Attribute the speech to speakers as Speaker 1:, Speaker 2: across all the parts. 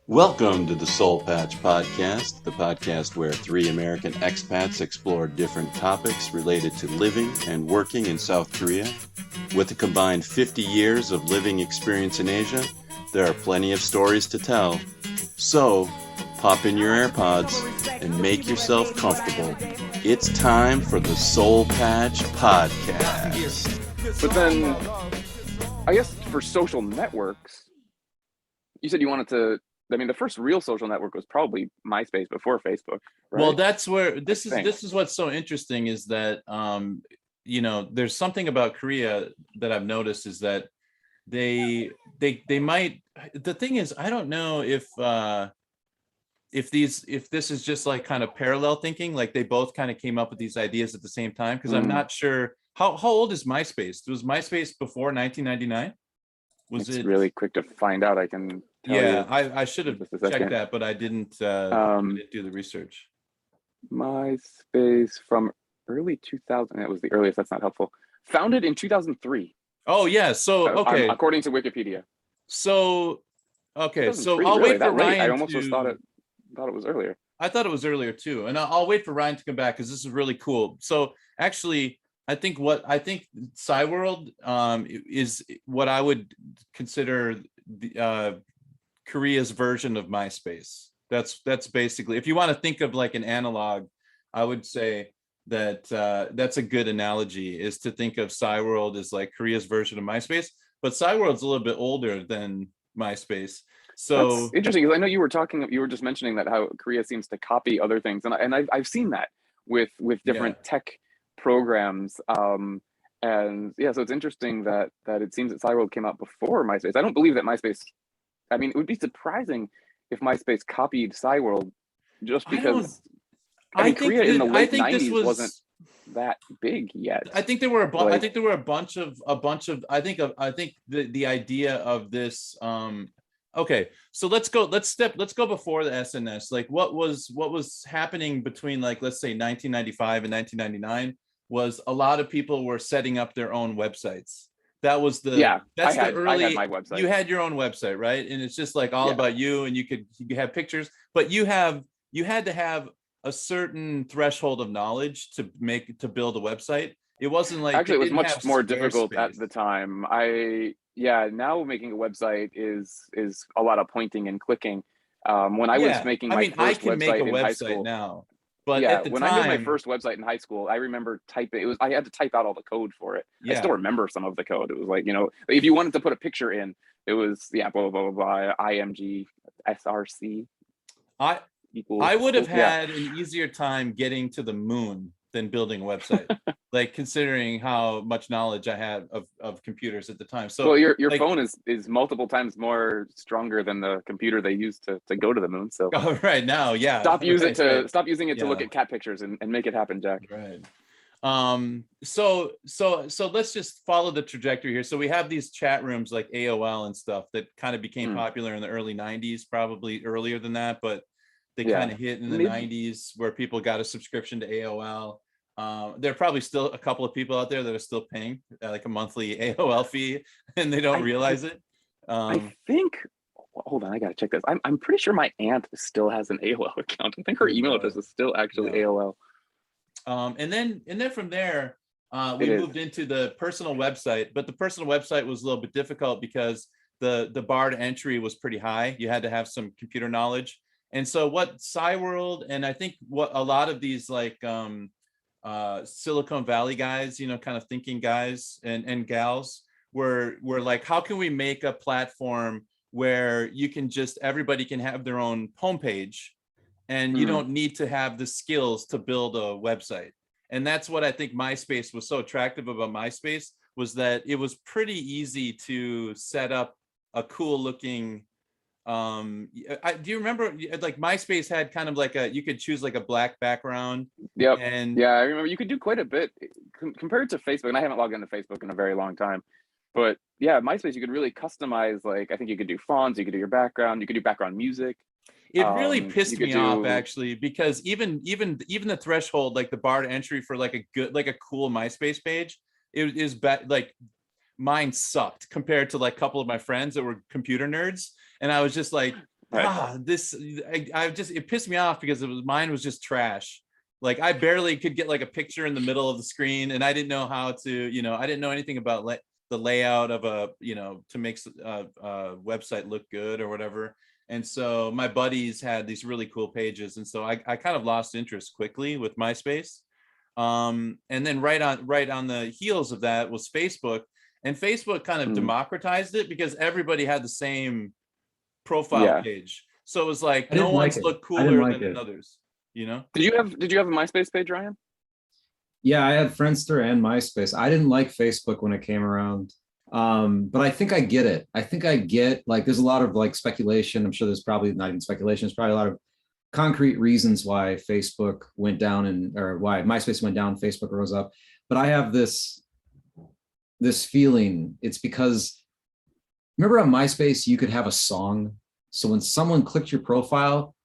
Speaker 1: Welcome to the Seoul Patch Podcast, the podcast where three American expats explore different topics related to living and working in South Korea. With a combined 50 years of living experience in Asia, there are plenty of stories to tell. So, pop in your AirPods and make yourself comfortable. It's time for the Seoul Patch Podcast.
Speaker 2: But then, I guess for social networks, you said you wanted to. I mean, the first real social network was probably MySpace before Facebook. Right?
Speaker 3: Well, that's where this is what's so interesting is that there's something about Korea that I've noticed is that they might. The thing is, I don't know if this is just like kind of parallel thinking, like they both kind of came up with these ideas at the same time, because I'm not sure how old is MySpace? Was MySpace before 1999? Was
Speaker 2: it's
Speaker 3: it
Speaker 2: really quick to find out? I can tell you.
Speaker 3: I should have checked that, but I didn't do the research.
Speaker 2: MySpace from early 2000. That was the earliest. That's not helpful. Founded in 2003.
Speaker 3: Oh yeah. So okay.
Speaker 2: According to Wikipedia.
Speaker 3: So okay. So I'll
Speaker 2: really,
Speaker 3: wait for Ryan.
Speaker 2: I almost thought it was earlier.
Speaker 3: I thought it was earlier too, and I'll wait for Ryan to come back because this is really cool. So actually, I think Cyworld is what I would consider the Korea's version of MySpace. That's basically, if you want to think of like an analog, I would say that that's a good analogy, is to think of Cyworld as like Korea's version of MySpace. But Cyworld's a little bit older than MySpace. So
Speaker 2: that's interesting, because I know you were just mentioning that how Korea seems to copy other things, and I've seen that with different tech programs, and yeah, so it's interesting that it seems that Cyworld came out before MySpace. I don't believe that MySpace. I mean, it would be surprising if MySpace copied Cyworld, just because Korea in the late 90s wasn't that big yet.
Speaker 3: I think there were a bunch of I think the idea of this. Okay, so let's go before the SNS. Like what was happening between, like, let's say 1995 and 1999 was a lot of people were setting up their own websites. That was the
Speaker 2: I had my website.
Speaker 3: You had your own website, right? And it's just like all about you, and you could have pictures, but you had to have a certain threshold of knowledge to build a website. It wasn't like,
Speaker 2: actually, it was much more difficult at the time. Now making a website is a lot of pointing and clicking. When I was making my first website in high school
Speaker 3: now. But at the
Speaker 2: when
Speaker 3: time,
Speaker 2: I made my first website in high school, I remember I had to type out all the code for it. I still remember some of the code. It was like, if you wanted to put a picture in, it was blah blah blah blah, IMG SRC.
Speaker 3: I would have had an easier time getting to the moon than building a website, like considering how much knowledge I had of computers at the time. So
Speaker 2: well, your phone is multiple times more stronger than the computer they used to go to the moon. So
Speaker 3: right now, stop
Speaker 2: using it to look at cat pictures and make it happen, Jack.
Speaker 3: Right. So let's just follow the trajectory here. So we have these chat rooms like AOL and stuff that kind of became popular in the early 90s, probably earlier than that, but they kind of hit in the 90s, where people got a subscription to AOL. There are probably still a couple of people out there that are still paying like a monthly AOL fee, and they don't realize it.
Speaker 2: I think. Hold on, I gotta check this. I'm pretty sure my aunt still has an AOL account. I think her email address is still actually AOL.
Speaker 3: And then from there, we moved into the personal website, but the personal website was a little bit difficult because the bar to entry was pretty high. You had to have some computer knowledge. And so what Cyworld, and I think what a lot of these like Silicon Valley guys, kind of thinking guys and gals were like, how can we make a platform where everybody can have their own homepage, and you don't need to have the skills to build a website. And that's what I think MySpace was so attractive about MySpace, was that it was pretty easy to set up a cool looking. Do you remember, like, MySpace had kind of like you could choose like a black background?
Speaker 2: Yep. And I remember you could do quite a bit compared to Facebook, and I haven't logged into Facebook in a very long time. But yeah, MySpace, you could really customize, like, I think you could do fonts, you could do your background, you could do background music.
Speaker 3: It really pissed me off, actually, because even the threshold, like the bar to entry for like a cool MySpace page, it is like mine sucked compared to like a couple of my friends that were computer nerds. And I was just like, it pissed me off because mine was just trash. Like I barely could get like a picture in the middle of the screen, and I didn't know how to, I didn't know anything about the layout of to make a website look good or whatever. And so my buddies had these really cool pages, and so I kind of lost interest quickly with MySpace. And then right on the heels of that was Facebook, and Facebook kind of democratized it because everybody had the same profile page. So it was like no one's looked cooler than others.
Speaker 2: Did you have a MySpace page, Ryan?
Speaker 4: Yeah, I had Friendster and MySpace. I didn't like Facebook when it came around. But I think I get it. I think I get, like, there's a lot of like speculation. I'm sure there's probably not even speculation. There's probably a lot of concrete reasons why Facebook went down or why MySpace went down, Facebook rose up. But I have this feeling it's because, remember on MySpace, you could have a song. So when someone clicked your profile,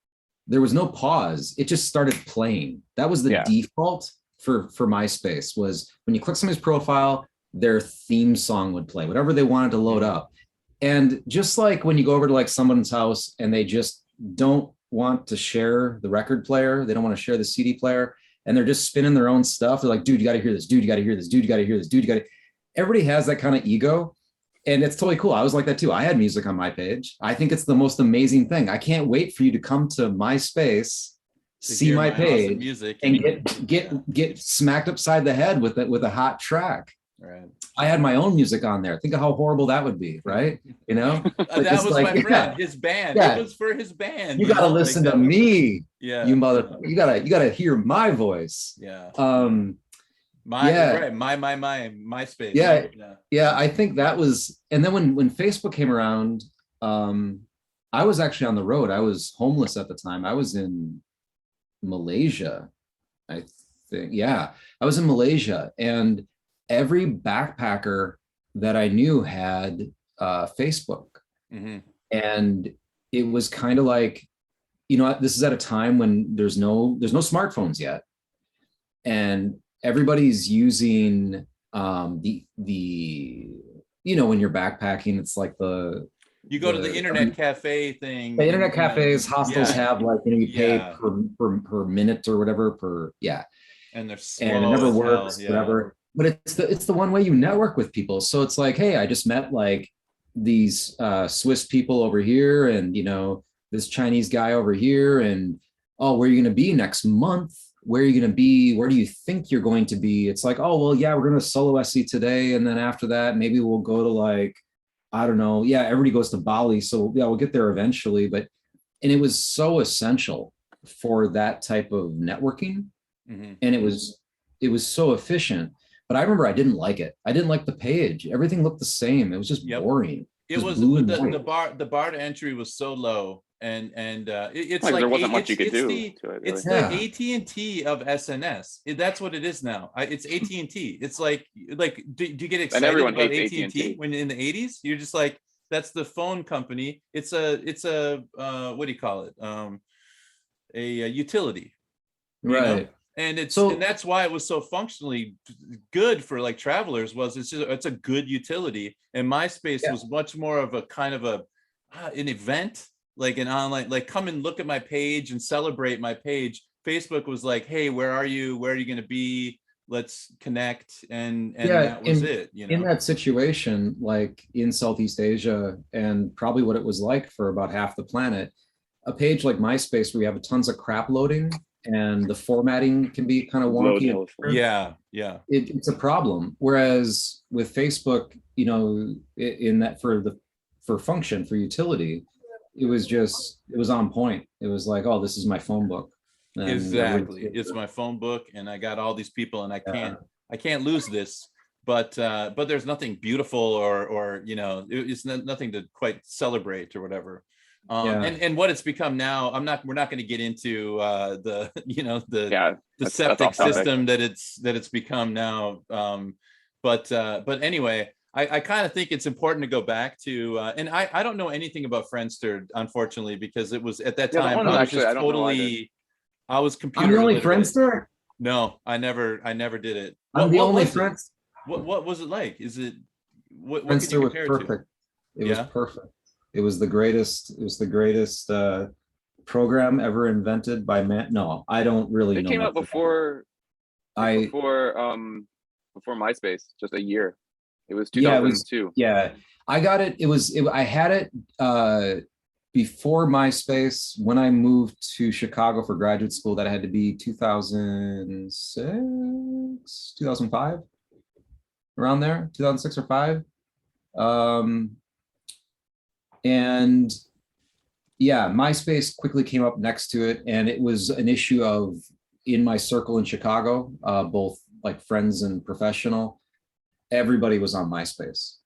Speaker 4: there was no pause. It just started playing. That was the default for MySpace, was when you click somebody's profile, their theme song would play, whatever they wanted to load up. And just like when you go over to like someone's house and they just don't want to share the record player, they don't want to share the CD player, and they're just spinning their own stuff. They're like, dude, you got to hear this. Dude, you got to hear this. Dude, you got to hear this. Dude, you got to. Everybody has that kind of ego. And it's totally cool. I was like that too. I had music on my page. I think it's the most amazing thing. I can't wait for you to come to MySpace, see my page, music, and get smacked upside the head with a hot track.
Speaker 3: Right.
Speaker 4: I had my own music on there. Think of how horrible that would be, right?
Speaker 3: That was like, my friend, his band. Yeah. It was for his band.
Speaker 4: You gotta listen to me.
Speaker 3: Yeah.
Speaker 4: You gotta hear my voice.
Speaker 3: Yeah. MySpace.
Speaker 4: Yeah. I think that was, and then when Facebook came around, I was actually on the road. I was homeless at the time. I was in Malaysia, I think. Yeah, I was in Malaysia, and every backpacker that I knew had Facebook. Mm-hmm. And it was kind of like, this is at a time when there's no smartphones yet, and everybody's using the when you're backpacking, it's like
Speaker 3: you go to the internet cafe thing.
Speaker 4: The internet cafes, hostels have like, you pay per minute or whatever
Speaker 3: and they're slow,
Speaker 4: and it never works, whatever. But it's the one way you network with people. So it's like, hey, I just met like these Swiss people over here, and this Chinese guy over here, and where are you going to be next month? Where are you going to be? Where do you think you're going to be? It's like, oh, well, yeah, we're going to solo SC today. And then after that, maybe we'll go to like, I don't know. Yeah, everybody goes to Bali. So yeah, we'll get there eventually. And it was so essential for that type of networking. Mm-hmm. And it was so efficient. But I remember I didn't like it. I didn't like the page. Everything looked the same. It was just boring.
Speaker 3: It was the bar to entry was so low. And it's like
Speaker 2: there wasn't much you could do to it.
Speaker 3: Really. It's the AT&T of SNS. That's what it is now. It's AT&T. It's like do you get excited about AT&T when in the 80s? You're just like, that's the phone company. It's a what do you call it? A utility,
Speaker 4: right?
Speaker 3: And and that's why it was so functionally good for like travelers. It's a good utility, and MySpace was much more of a kind of an event. Like an online, like come and look at my page and celebrate my page. Facebook was like, hey, where are you? Where are you going to be? Let's connect. And that was it.
Speaker 4: In that situation, like in Southeast Asia, and probably what it was like for about half the planet, a page like MySpace where you have tons of crap loading and the formatting can be kind of wonky.
Speaker 3: Yeah.
Speaker 4: It's a problem. Whereas with Facebook, in that for function, for utility, it was on point. It was like, oh, this is my phone book. And
Speaker 3: exactly. It's my phone book, and I got all these people, and I can't lose this. But there's nothing beautiful or it's nothing to quite celebrate or whatever. And what it's become now, we're not going to get into the septic system that it's become now. But anyway, I kind of think it's important to go back to, and I don't know anything about Friendster, unfortunately, because it was at that time, I was computer.
Speaker 4: I'm the only Friendster?
Speaker 3: No, I never did it.
Speaker 4: I'm the only Friendster.
Speaker 3: What was it like? Is it, what
Speaker 4: Friendster
Speaker 3: could you compare
Speaker 4: was perfect. It was perfect. It was the greatest. It was the greatest program ever invented by man. No, I don't really know.
Speaker 2: It came out before MySpace, just a year. It was 2002.
Speaker 4: Yeah, I got it. I had it before MySpace. When I moved to Chicago for graduate school, that had to be 2006, 2005, around there, 2006 or 5. And yeah, MySpace quickly came up next to it, and it was an issue of, in my circle in Chicago, both like friends and professional, everybody was on MySpace.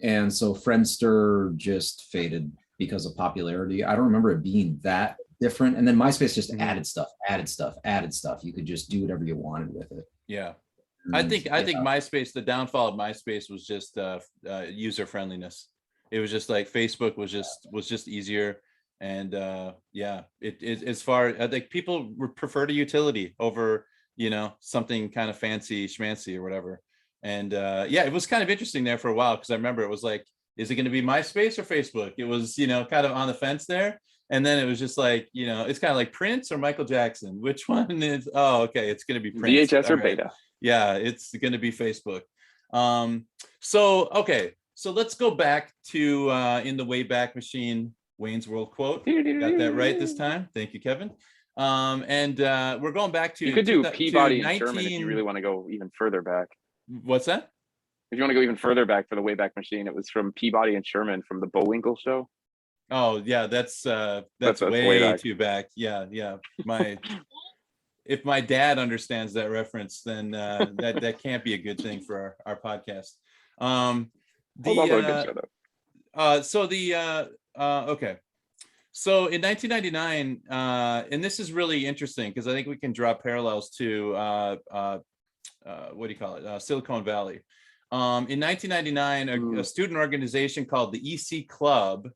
Speaker 4: And so Friendster just faded because of popularity. I don't remember it being that different. And then MySpace just added stuff. You could just do whatever you wanted with it.
Speaker 3: Yeah. I think MySpace, the downfall of MySpace was just user friendliness. It was just like Facebook was just easier. And it as far, I think people prefer the utility over, something kind of fancy schmancy or whatever. And it was kind of interesting there for a while, because I remember it was like, is it going to be MySpace or Facebook? It was, kind of on the fence there. And then it was just like, it's kind of like Prince or Michael Jackson. Which one is, okay, it's going to be Prince.
Speaker 2: VHS or Beta.
Speaker 3: Yeah, it's going to be Facebook. So let's go back to in the Wayback Machine, Wayne's World quote. Got that right this time. Thank you, Kevin. And we're going back to,
Speaker 2: you could do Peabody and Sherman if you really want to go even further back.
Speaker 3: What's that?
Speaker 2: If you want to go even further back for the Wayback Machine, it was from Peabody and Sherman from the Bullwinkle Show.
Speaker 3: Oh yeah, that's way too back. Yeah. If my dad understands that reference, then that can't be a good thing for our podcast. Okay. So in 1999, and this is really interesting because I think we can draw parallels to Silicon Valley. In 1999, a student organization called the EC Club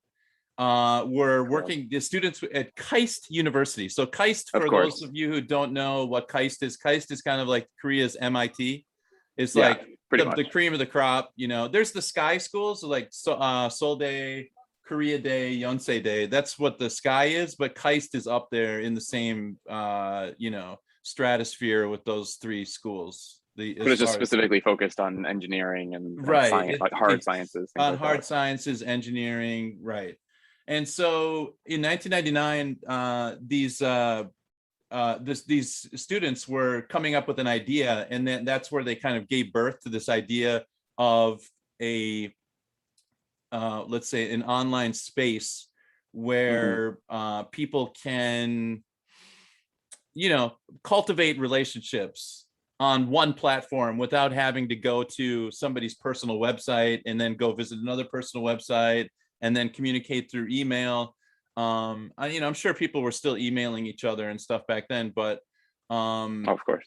Speaker 3: were working, the students at KAIST University. So KAIST, for those of you who don't know what KAIST is kind of like Korea's MIT. It's like the cream of the crop. There's the Sky schools, like Seoul Day, Korea Day, Yonsei Day. That's what the Sky is, but KAIST is up there in the same stratosphere with those three schools. But it's just specifically
Speaker 2: focused on engineering and science, like hard sciences.
Speaker 3: On hard sciences, engineering, right. And so in 1999, these students were coming up with an idea, and then that's where they kind of gave birth to this idea of a, let's say, an online space where people can, cultivate relationships on one platform without having to go to somebody's personal website and then go visit another personal website and then communicate through email. I'm sure people were still emailing each other and stuff back then, but
Speaker 2: of course,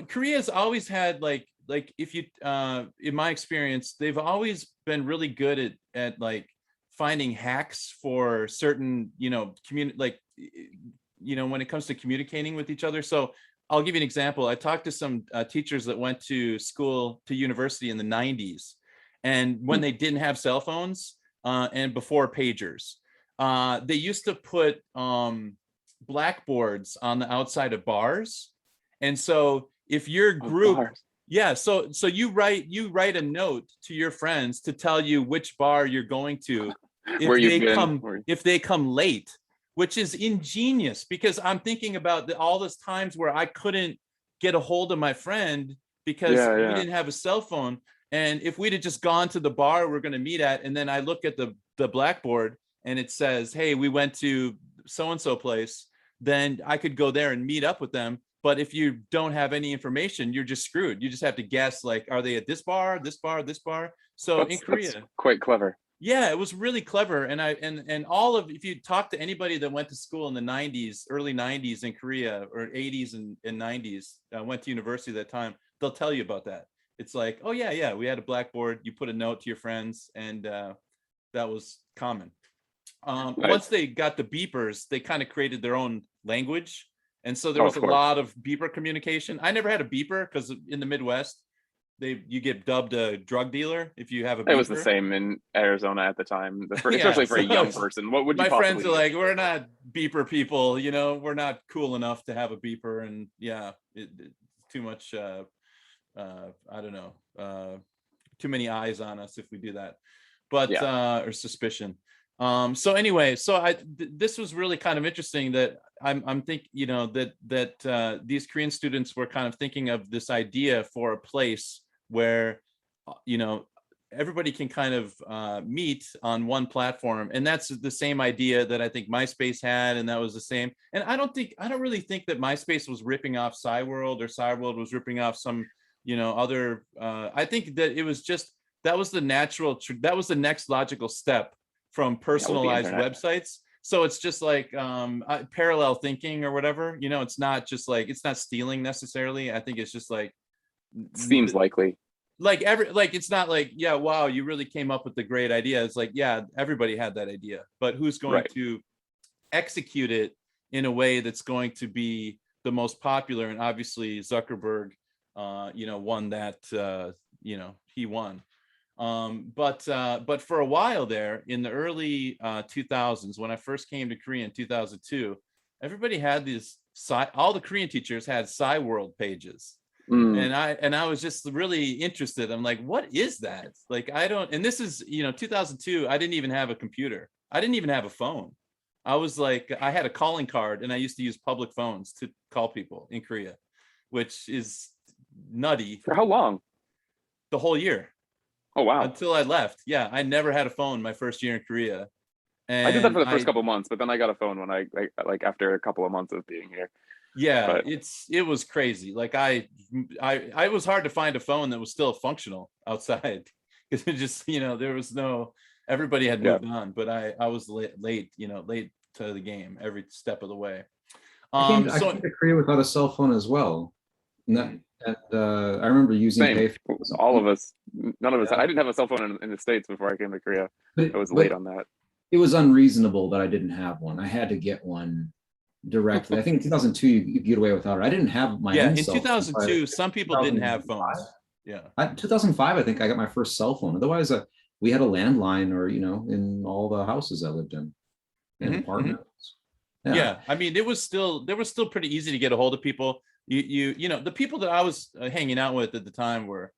Speaker 3: Korea's always had like if you in my experience, they've always been really good at like finding hacks for certain, when it comes to communicating with each other. So I'll give you an example. I talked to some teachers that went to university in the 90s, and when they didn't have cell phones and before pagers, they used to put blackboards on the outside of bars. And so if your group, so you write a note to your friends to tell you which bar you're going to if they come late, which is ingenious, because I'm thinking about all those times where I couldn't get a hold of my friend because we didn't have a cell phone. And if we'd have just gone to the bar we're going to meet at, and then I look at the blackboard and it says, hey, we went to so-and-so place, then I could go there and meet up with them. But if you don't have any information, you're just screwed. You just have to guess, like, are they at this bar, this bar, this bar? So in Korea,
Speaker 2: that's quite clever.
Speaker 3: Yeah, it was really clever. And if you talk to anybody that went to school in the 90s, early 90s in Korea, or 80s and 90s, went to university at that time, they'll tell you about that. It's like, oh yeah, we had a blackboard, you put a note to your friends, and that was common. Once they got the beepers, they kind of created their own language. And so there was a lot of beeper communication. I never had a beeper because in the Midwest, you get dubbed a drug dealer if you have a beeper.
Speaker 2: It was the same in Arizona at the time,
Speaker 3: Yeah,
Speaker 2: especially for a young person. What would you
Speaker 3: my
Speaker 2: possibly
Speaker 3: friends are like, we're not beeper people, we're not cool enough to have a beeper, and too much I don't know, too many eyes on us if we do that, but or suspicion. So anyway, this was really kind of interesting that I'm thinking, that these Korean students were kind of thinking of this idea for a place where, everybody can kind of meet on one platform. And that's the same idea that I think MySpace had. And that was the same. And I don't really think that MySpace was ripping off Cyworld, or Cyworld was ripping off some, other, I think that it was just, that was the next logical step from personalized websites. So it's just like parallel thinking or whatever, it's not just like, it's not stealing necessarily. I think it's just like,
Speaker 2: seems likely.
Speaker 3: It's not like, yeah, wow, you really came up with the great idea. It's like, yeah, everybody had that idea, but who's going to execute it in a way that's going to be the most popular? And obviously Zuckerberg, won that, he won. But for a while there in the early 2000s, when I first came to Korea in 2002, everybody had all the Korean teachers had Cyworld pages. And I was just really interested. I'm like, what is that? Like, and this is, 2002, I didn't even have a computer. I didn't even have a phone. I was like, I had a calling card, and I used to use public phones to call people in Korea, which is nutty.
Speaker 2: For how long?
Speaker 3: The whole year.
Speaker 2: Oh, wow.
Speaker 3: Until I left. Yeah. I never had a phone my first year in Korea. And
Speaker 2: I did that for the first couple months, but then I got a phone when I after a couple of months of being here.
Speaker 3: Yeah, it was crazy. Like I was hard to find a phone that was still functional outside, because it just, there was everybody had moved on, but I was late to the game every step of the way.
Speaker 4: I came to Korea without a cell phone as well. And I remember using payphones.
Speaker 2: All of us, none of us. I didn't have a cell phone in the States before I came to Korea. I was late on that.
Speaker 4: It was unreasonable that I didn't have one. I had to get one directly. I think in 2002 you get away without it. I didn't have my own cell phone.
Speaker 3: In 2002, some people didn't have phones. Yeah. 2005,
Speaker 4: I think I got my first cell phone. Otherwise, we had a landline, or in all the houses I lived in apartments.
Speaker 3: Yeah. I mean, there was still pretty easy to get a hold of people. The people that I was hanging out with at the time were,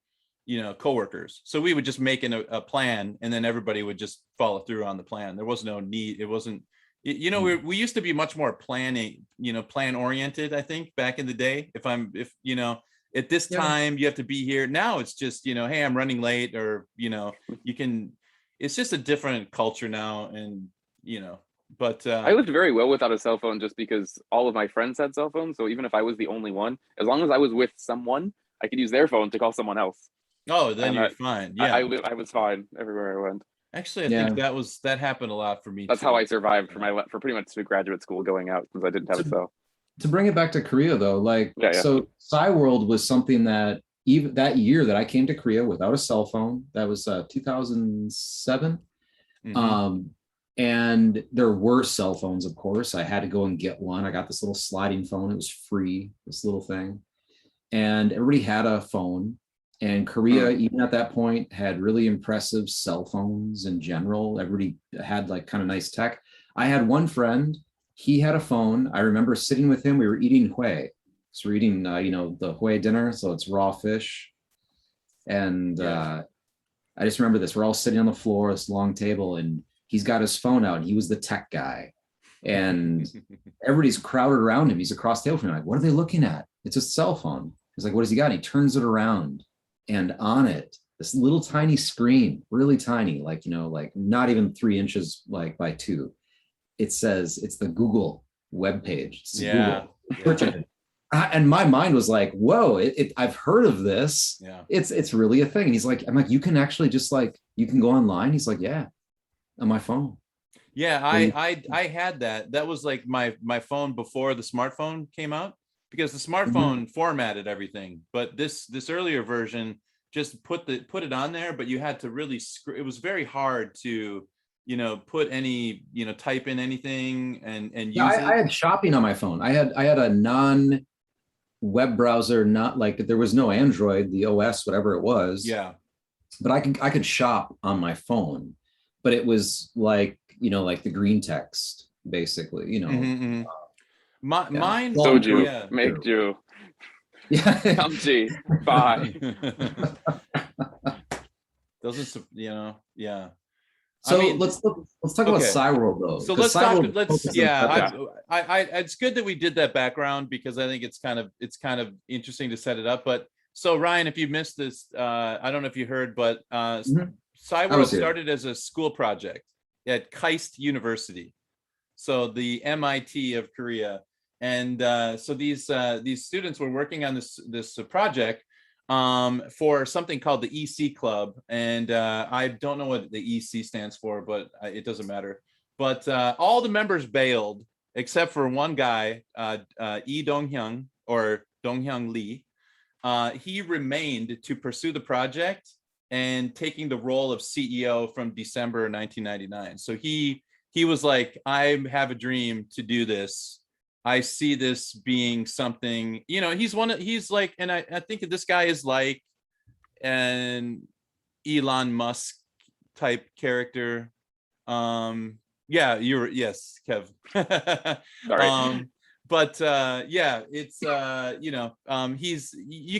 Speaker 3: coworkers. So we would just make a plan, and then everybody would just follow through on the plan. There was no need. It wasn't, we used to be much more plan oriented, I think, back in the day. At this time you have to be here. Now it's just, hey, I'm running late, or, it's just a different culture now. And, but
Speaker 2: I lived very well without a cell phone, just because all of my friends had cell phones. So even if I was the only one, as long as I was with someone, I could use their phone to call someone else.
Speaker 3: Oh, then you're fine. Yeah,
Speaker 2: I was fine everywhere I went.
Speaker 3: Actually, I think that happened a lot for me.
Speaker 2: That's how I survived for pretty much through graduate school going out, since I didn't have a cell.
Speaker 4: To bring it back to Korea though, so Cyworld was something that even that year that I came to Korea without a cell phone, that was 2007. And there were cell phones, of course. I had to go and get one. I got this little sliding phone. It was free, this little thing. And everybody had a phone. And Korea, even at that point, had really impressive cell phones in general. Everybody had kind of nice tech. I had one friend, he had a phone. I remember sitting with him, we were eating hui. So we're eating, the hui dinner. So it's raw fish. And I just remember this, we're all sitting on the floor, this long table, and he's got his phone out, and he was the tech guy. And everybody's crowded around him. He's across the table from me. Like, what are they looking at? It's a cell phone. He's like, what has he got? And he turns it around. And on it, this little tiny screen, really tiny, like not even 3 inches, by 2. It says it's the Google webpage. It's Google. And my mind was like, whoa, I've heard of this. Yeah. It's really a thing. And he's like, I'm like, you can actually just you can go online. He's like, yeah, on my phone.
Speaker 3: Yeah, I had that. That was like my phone before the smartphone came out, because the smartphone formatted everything, but this earlier version just put it on there, but you had to really it was very hard to put any type in anything and use it.
Speaker 4: I had shopping on my phone. I had a web browser, not like there was no Android, the OS, whatever it was.
Speaker 3: Yeah.
Speaker 4: But I could shop on my phone, but it was like, like the green text, basically,
Speaker 3: Mm-hmm. Mine.
Speaker 2: Soju,
Speaker 3: Yeah.
Speaker 2: make do.
Speaker 4: Yeah.
Speaker 2: Kamchi, bye.
Speaker 3: Doesn't, yeah.
Speaker 4: So
Speaker 3: I mean,
Speaker 4: let's talk about Cyworld though.
Speaker 3: So let's it's good that we did that background, because I think it's kind of interesting to set it up. But so Ryan, if you missed this, I don't know if you heard, but Cyworld started as a school project at KAIST University, so the MIT of Korea. And so these students were working on this project for something called the EC Club, and I don't know what the EC stands for, but it doesn't matter. But all the members bailed except for one guy, Lee Dong-hyung, or Dong-hyung Lee. He remained to pursue the project and taking the role of CEO from December 1999. So he was like, I have a dream to do this. I see this being something, he's like, and I think this guy is like an Elon Musk type character. Yes, Kev.
Speaker 2: Sorry.
Speaker 3: But it's you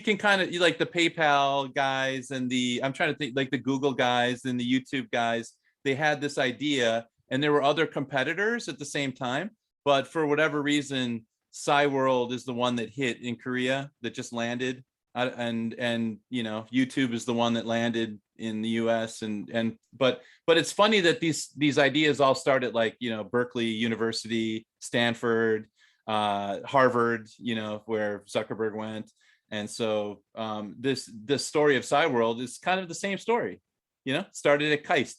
Speaker 3: can kind of like the PayPal guys and I'm trying to think, like the Google guys and the YouTube guys, they had this idea, and there were other competitors at the same time. But for whatever reason, Cyworld is the one that hit in Korea, that just landed, and YouTube is the one that landed in the U.S. But it's funny that these ideas all started like Berkeley University, Stanford, Harvard, where Zuckerberg went, and so this story of Cyworld is kind of the same story, started at KAIST.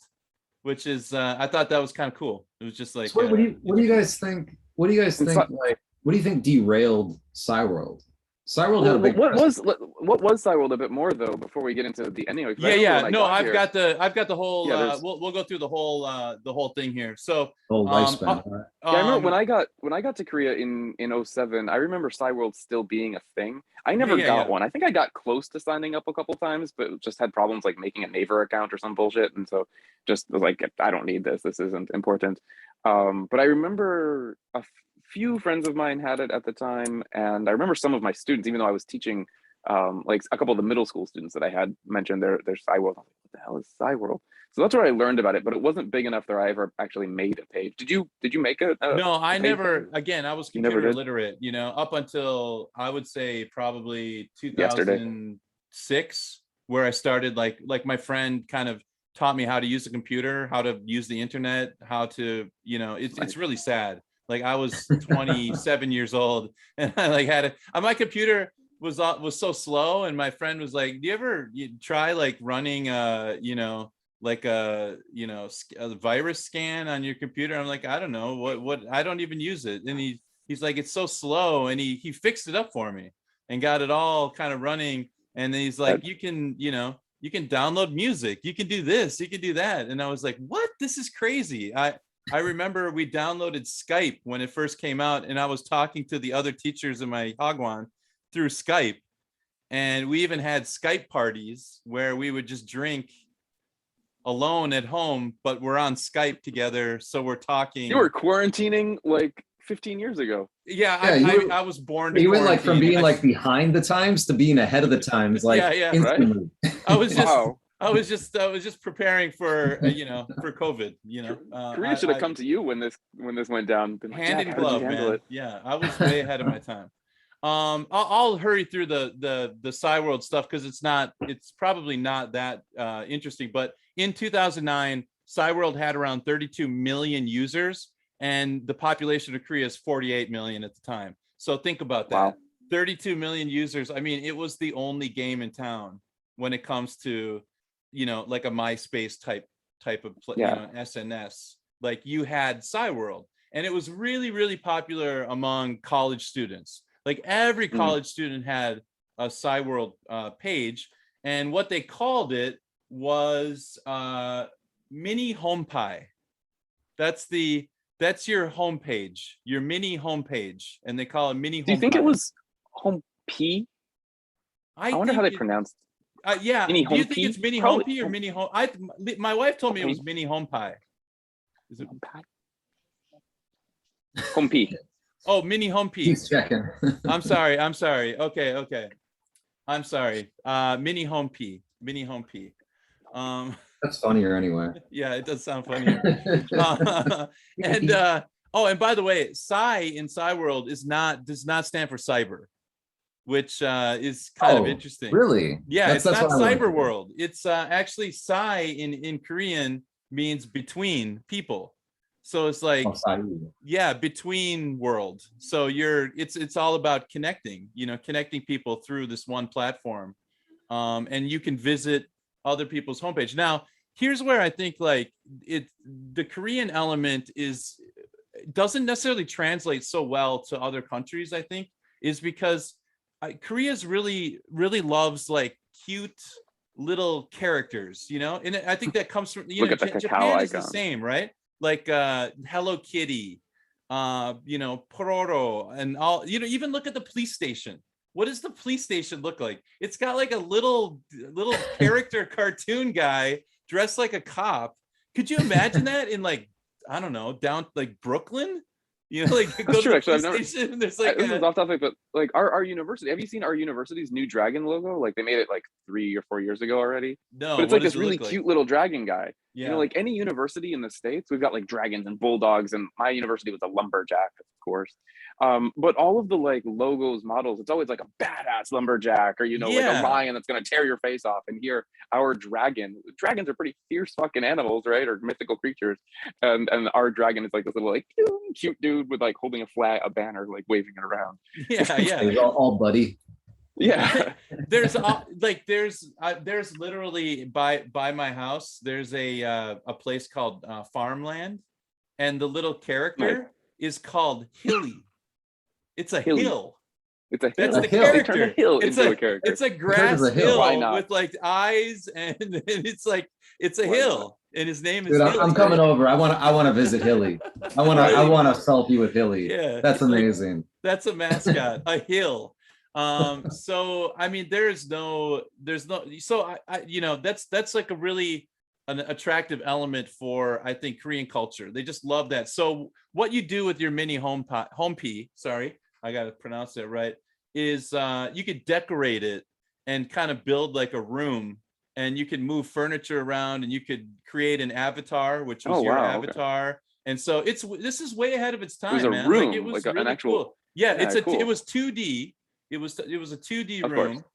Speaker 3: Which is, I thought that was kind of cool. It was just like,
Speaker 4: so what do you guys think? What do you guys think? What do you think derailed Cyworld? Cyworld had a big.
Speaker 2: What was Cyworld a bit more though? Before we get into the ending.
Speaker 3: Yeah. No, I've got the whole. We'll go through the whole thing here. So
Speaker 4: whole lifespan.
Speaker 2: I remember when I got to Korea in 2007. I remember Cyworld still being a thing. I never got one. I think I got close to signing up a couple times, but just had problems like making a Naver account or some bullshit, and so just was like, I don't need this. This isn't important. But I remember a few friends of mine had it at the time, and I remember some of my students, even though I was teaching, like a couple of the middle school students that I had mentioned their Cyworld. I was like, what the hell is Cyworld? So that's where I learned about it, but it wasn't big enough that I ever actually made a page. Did you make it?
Speaker 3: No, I never. Again, I was computer illiterate. Up until I would say probably 2006, where I started like my friend kind of taught me how to use a computer, how to use the internet, how to it's really sad. Like I was 27 years old, and I like had my computer was so slow, and my friend was like, "Do you ever try like running like a virus scan on your computer?" I'm like, "I don't know what I don't even use it." And he's like, "It's so slow," and he fixed it up for me and got it all kind of running. And then he's like, "You can you can download music, you can do this, you can do that." And I was like, "What? This is crazy." I remember we downloaded Skype when it first came out, and I was talking to the other teachers in my Hagwon through Skype. And we even had Skype parties where we would just drink alone at home, but we're on Skype together. So we're talking.
Speaker 2: You were quarantining like 15 years ago.
Speaker 3: Yeah, I was born.
Speaker 4: You went like from being like behind the times to being ahead of the times. Like instantly.
Speaker 3: Right? I was just. Wow. I was just preparing for for COVID.
Speaker 2: Korea should have come to you when this went down.
Speaker 3: Hand in glove, man. Yeah, I was way ahead of my time. I'll hurry through the Cyworld stuff because it's probably not that interesting. But in 2009, Cyworld had around 32 million users, and the population of Korea is 48 million at the time. So think about that. Wow. 32 million users. I mean, it was the only game in town when it comes to like a MySpace type of SNS. Like you had Cyworld, and it was really, really popular among college students. Like every college student had a Cyworld page, and what they called it was Minihomepy. That's your homepage, your mini homepage, and they call it Minihomepy.
Speaker 2: Do you think it was P. I wonder
Speaker 3: think
Speaker 2: how they pronounce.
Speaker 3: Yeah. Do you think it's Minihomepy or
Speaker 2: Probably.
Speaker 3: Mini Home? My wife told me it was Minihomepy. Is it?
Speaker 2: Homepy.
Speaker 3: Oh, Minihomepy.
Speaker 4: He's checking.
Speaker 3: I'm sorry. Okay. I'm sorry. Minihomepy.
Speaker 4: That's funnier anyway.
Speaker 3: Yeah, it does sound funnier. And by the way, Cy in Cyworld does not stand for cyber, which is kind of interesting.
Speaker 4: Really?
Speaker 3: Yeah, it's not cyber world. It's actually Cy in Korean means between people. So it's like, between world. So it's all about connecting, connecting people through this one platform. And you can visit other people's homepage. Now, here's where I think the Korean element doesn't necessarily translate so well to other countries, I think, is because Korea's really, really loves cute little characters, and I think that comes from, Japan is the same, right? Like Hello Kitty, Pororo, and all, even look at the police station. What does the police station look like? It's got a little character cartoon guy dressed like a cop. Could you imagine that in I don't know, down Brooklyn? Go to the police station. There's
Speaker 2: this is off topic, but our university. Have you seen our university's new dragon logo? They made it 3 or 4 years ago already.
Speaker 3: No,
Speaker 2: but it's this really cute little dragon guy.
Speaker 3: Yeah.
Speaker 2: Any university in the States, we've got dragons and bulldogs, and my university was a lumberjack, of course. But all of the logos, models, it's always a badass lumberjack or a lion that's gonna tear your face off. And here, our dragons are pretty fierce fucking animals, right? Or mythical creatures. And our dragon is this little cute dude with holding a banner, waving it around.
Speaker 3: Yeah.
Speaker 4: all buddy.
Speaker 2: Yeah.
Speaker 3: There's literally by my house, there's a place called Farmland, and the little character is called Hilly. It's a hill.
Speaker 2: It's a hill.
Speaker 3: That's the character. It's a grass hill with eyes, and it's a hill, and his name is.
Speaker 4: Dude,
Speaker 3: Hilly.
Speaker 4: I'm coming over. I want to visit Hilly. I want to selfie with Hilly.
Speaker 3: Yeah,
Speaker 4: that's amazing.
Speaker 3: That's a mascot, a hill. So I mean, there's no. So that's a really an attractive element for, I think, Korean culture. They just love that. So what you do with your Minihomepy, sorry, I got to pronounce it right, is you could decorate it and kind of build a room, and you can move furniture around, and you could create an avatar, which was your avatar. Okay. And so this is way ahead of its time,
Speaker 2: it was
Speaker 3: man.
Speaker 2: A room,
Speaker 3: it was
Speaker 2: an
Speaker 3: really
Speaker 2: actual,
Speaker 3: cool. Yeah,
Speaker 2: cool.
Speaker 3: It was 2D. It was a 2D room.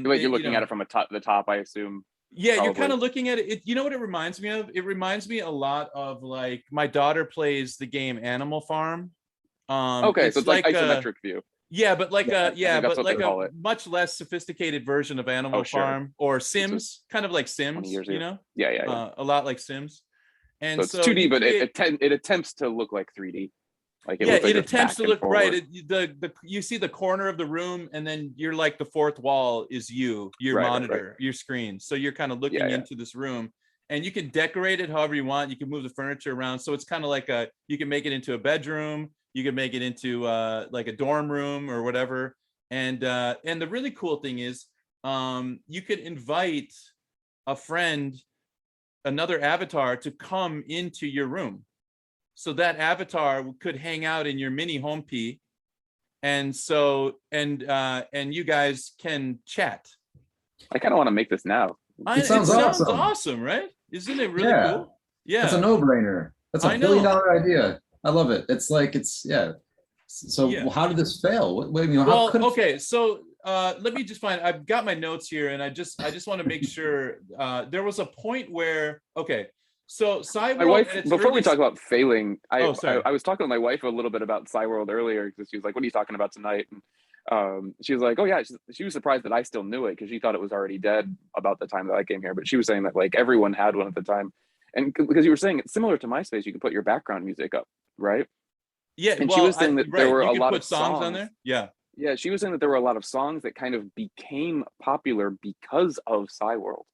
Speaker 2: Wait, you're looking at it from the top, I assume.
Speaker 3: Yeah, probably. You're kind of looking at it. You know what it reminds me of? It reminds me a lot of my daughter plays the game Animal Farm.
Speaker 2: Okay, so it's isometric view.
Speaker 3: Yeah, but a much less sophisticated version of Animal Farm or Sims, kind of like Sims.
Speaker 2: Yeah.
Speaker 3: A lot like Sims. And
Speaker 2: so it's 2D, but it attempts to look like 3D.
Speaker 3: It attempts to look right. You see the corner of the room, and then you're the fourth wall is your monitor, your screen. So you're kind of looking into this room, and you can decorate it however you want. You can move the furniture around. So it's kind of you can make it into a bedroom. You can make it into a dorm room or whatever. And the really cool thing is you could invite a friend, another avatar, to come into your room. So that avatar could hang out in your Minihomepy, and you guys can chat.
Speaker 2: I kind of want to make this now.
Speaker 4: It sounds
Speaker 3: awesome, right? Isn't it really cool? Yeah,
Speaker 4: it's a no-brainer. That's a $1 billion idea. I love it. So how did this fail?
Speaker 3: Okay, so let me just find. I've got my notes here, and I just want to make sure. There was a point where So Cyworld,
Speaker 2: my wife, before we talk about failing, I was talking to my wife a little bit about Cyworld earlier, because she was like, "What are you talking about tonight?" And she was like, "Oh yeah," she was surprised that I still knew it, because she thought it was already dead about the time that I came here. But she was saying that everyone had one at the time, and because you were saying it's similar to MySpace, you could put your background music up, right?
Speaker 3: Yeah,
Speaker 2: and she was saying that there were a lot of
Speaker 3: songs on there. Yeah,
Speaker 2: she was saying that there were a lot of songs that kind of became popular because of Cyworld.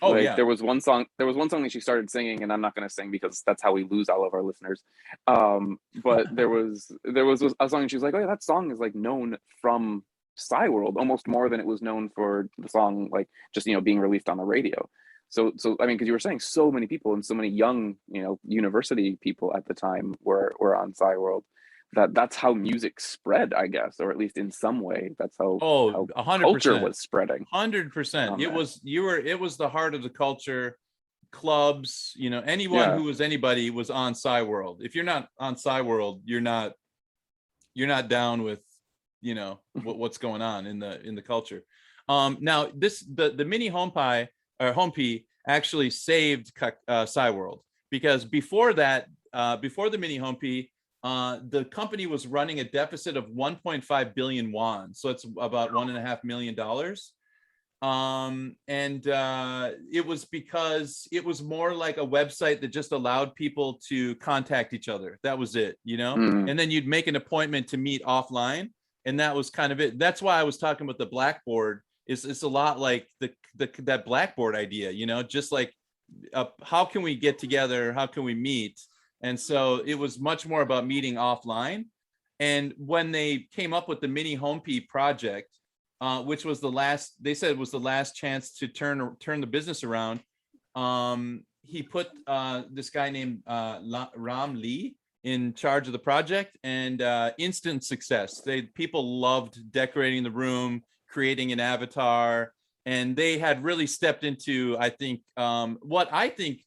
Speaker 2: There was one song that she started singing, and I'm not going to sing because that's how we lose all of our listeners. But there was a song, and she was like, "Oh yeah, that song is known from Cyworld almost more than it was known for the song, like just, you know, being released on the radio. So I mean, because you were saying so many people and so many young, you know, university people at the time were on Cyworld, that's how music spread, I guess, or at least in some way, that's how
Speaker 3: 100%.
Speaker 2: culture was spreading.
Speaker 3: 100%. It was the heart of the culture. Clubs, you know, anyone who was anybody was on Cyworld. If you're not on Cyworld, you're not down with, you know, what's going on in the culture. Now the Minihomepy or Homepy actually saved Cyworld, because before that, before the Minihomepy, the company was running a deficit of 1.5 billion won, so it's about $1.5 million. It was because it was more like a website that just allowed people to contact each other. That was it, you know. And then you'd make an appointment to meet offline, and that was kind of it. That's why I was talking about the Blackboard. It's a lot like that Blackboard idea, you know, just like how can we get together, how can we meet? And so it was much more about meeting offline. And when they came up with the Minihomepy project, which was they said was the last chance to turn the business around, he put this guy named Ram Lee in charge of the project, and instant success. People loved decorating the room, creating an avatar, and they had really stepped into, I think, what I think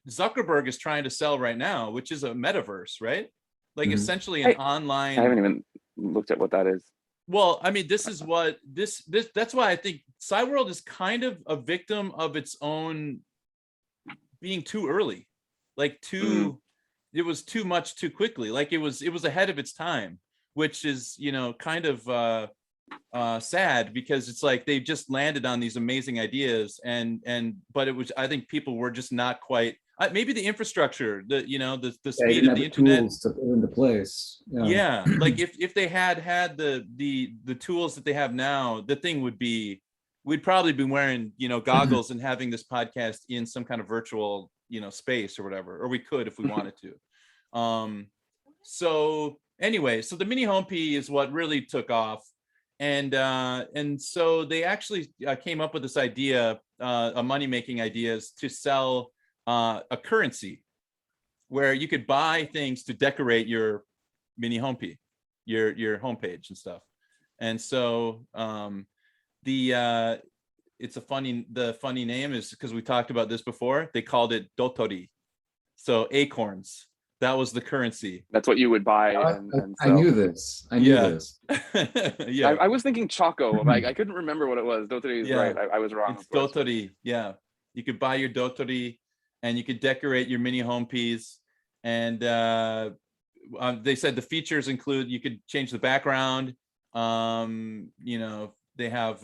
Speaker 3: Zuckerberg is trying to sell right now, which is a metaverse, right? Like essentially an online.
Speaker 2: I haven't even looked at what that is.
Speaker 3: Well, I mean, this is what that's why I think Cyworld is kind of a victim of its own being too early, like it was too much too quickly. Like it was ahead of its time, which is, you know, kind of sad, because it's like they just landed on these amazing ideas, but it was, I think people were just not quite, maybe the infrastructure, the speed of the internet
Speaker 4: tools to put into place.
Speaker 3: Yeah, like if they had the tools that they have now, the thing we'd probably be wearing, you know, goggles and having this podcast in some kind of virtual, you know, space or whatever, or we could if we wanted to. So anyway, so the Minihomepy is what really took off. And so they actually came up with this idea, a money-making ideas, to sell a currency where you could buy things to decorate your Minihomepy, your homepage and stuff. And so the funny name is because we talked about this before. They called it Dotori, so acorns. That was the currency.
Speaker 2: That's what you would buy.
Speaker 4: I knew this. This.
Speaker 3: Yeah.
Speaker 2: I was thinking Choco. Like I couldn't remember what it was. Dotori is right. I was wrong.
Speaker 3: It's Dotori. Yeah. You could buy your Dotori, and you could decorate your Minihomepys. And they said the features include, you could change the background. You know, they have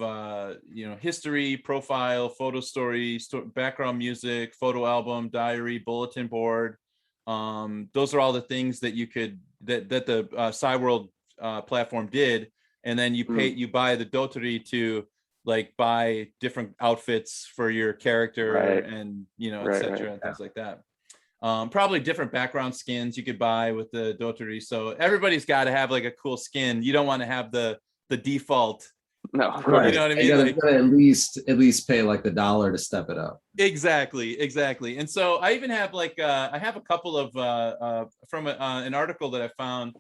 Speaker 3: you know, history, profile, photo story, background music, photo album, diary, bulletin board. Those are all the things that you could that the Cyworld platform did, and then you buy the Dotori to like buy different outfits for your character, and you know, etc. and things like that. Probably different background skins you could buy with the Dotori. So everybody's got to have like a cool skin. You don't want to have the default.
Speaker 2: No, of course.
Speaker 3: You know what I mean?
Speaker 4: You gotta at least pay like the $1 to step it up.
Speaker 3: Exactly. And so I even have like I have a couple of from an article that I found.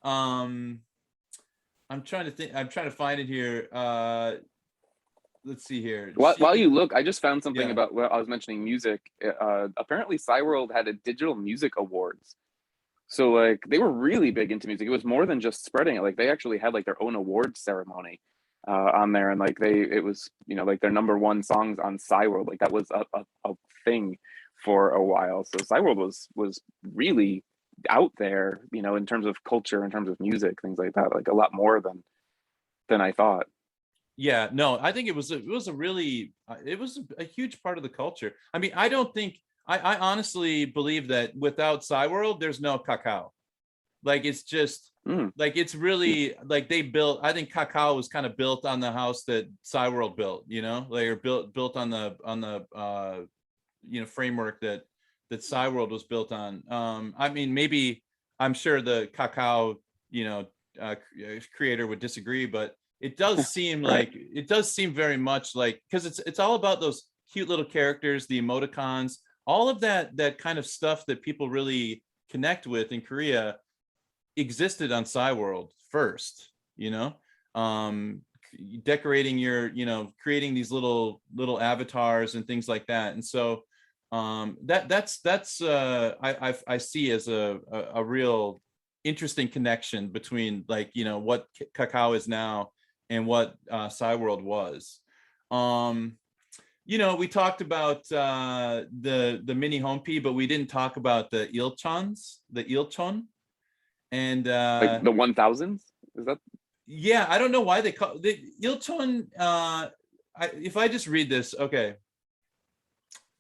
Speaker 3: I'm trying to find it here. Let's see here.
Speaker 2: While you look, I just found something about what I was mentioning, music. Apparently Cyworld had a digital music awards. So like they were really big into music. It was more than just spreading it. Like they actually had like their own awards ceremony on there, and like it was, you know, like their #1 songs on Cyworld. Like that was a thing for a while. So Cyworld was really out there, you know, in terms of culture, in terms of music, things like that. Like a lot more than I thought.
Speaker 3: Yeah, no, I think it was a huge part of the culture. I mean, I honestly believe that without Cyworld, there's no Kakao. Like it's just like it's really like they built. I think Kakao was kind of built on the house that Cyworld built. You know, like or built on the you know, framework that Cyworld was built on. I mean, maybe I'm sure the Kakao, you know, creator would disagree, but it does seem like it does seem very much like, because it's all about those cute little characters, the emoticons, all of that kind of stuff that people really connect with in Korea existed on Cyworld first, you know. Decorating your, you know, creating these little avatars and things like that. And so that's I see as a real interesting connection between, like, you know, what Kakao is now and what Cyworld was. You know, we talked about the Minihomepy, but we didn't talk about the Ilchon, and
Speaker 2: like the 1000s. Is that?
Speaker 3: Yeah, I don't know why they call the Ilchon. If I just read this, okay.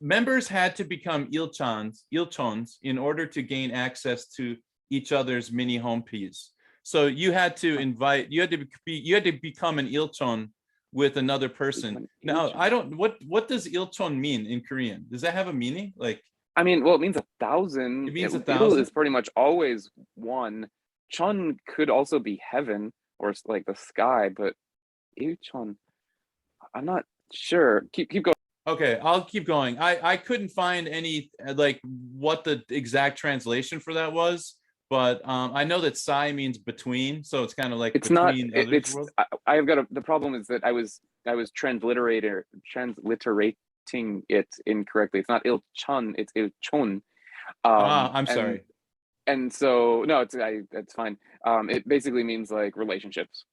Speaker 3: Members had to become Ilchons in order to gain access to each other's Minihomepys. So you had to invite, you had to become an Ilchon with another person. Now, I don't, what does Ilchon mean in Korean? Does that have a meaning? Like,
Speaker 2: I mean, well, it means 1,000.
Speaker 3: It means
Speaker 2: 1,000. Il is pretty much always one. Chon could also be heaven or like the sky, but Ilchon, I'm not sure. Keep going.
Speaker 3: Okay, I'll keep going. I couldn't find any, like, what the exact translation for that was, but I know that Sai means between, so it's kind of like
Speaker 2: it's
Speaker 3: between
Speaker 2: not. It's I've got the problem is that I was transliterating it incorrectly. It's not Ilchon, it's Ilchon.
Speaker 3: I'm sorry.
Speaker 2: And so no, it's fine. It basically means like relationships.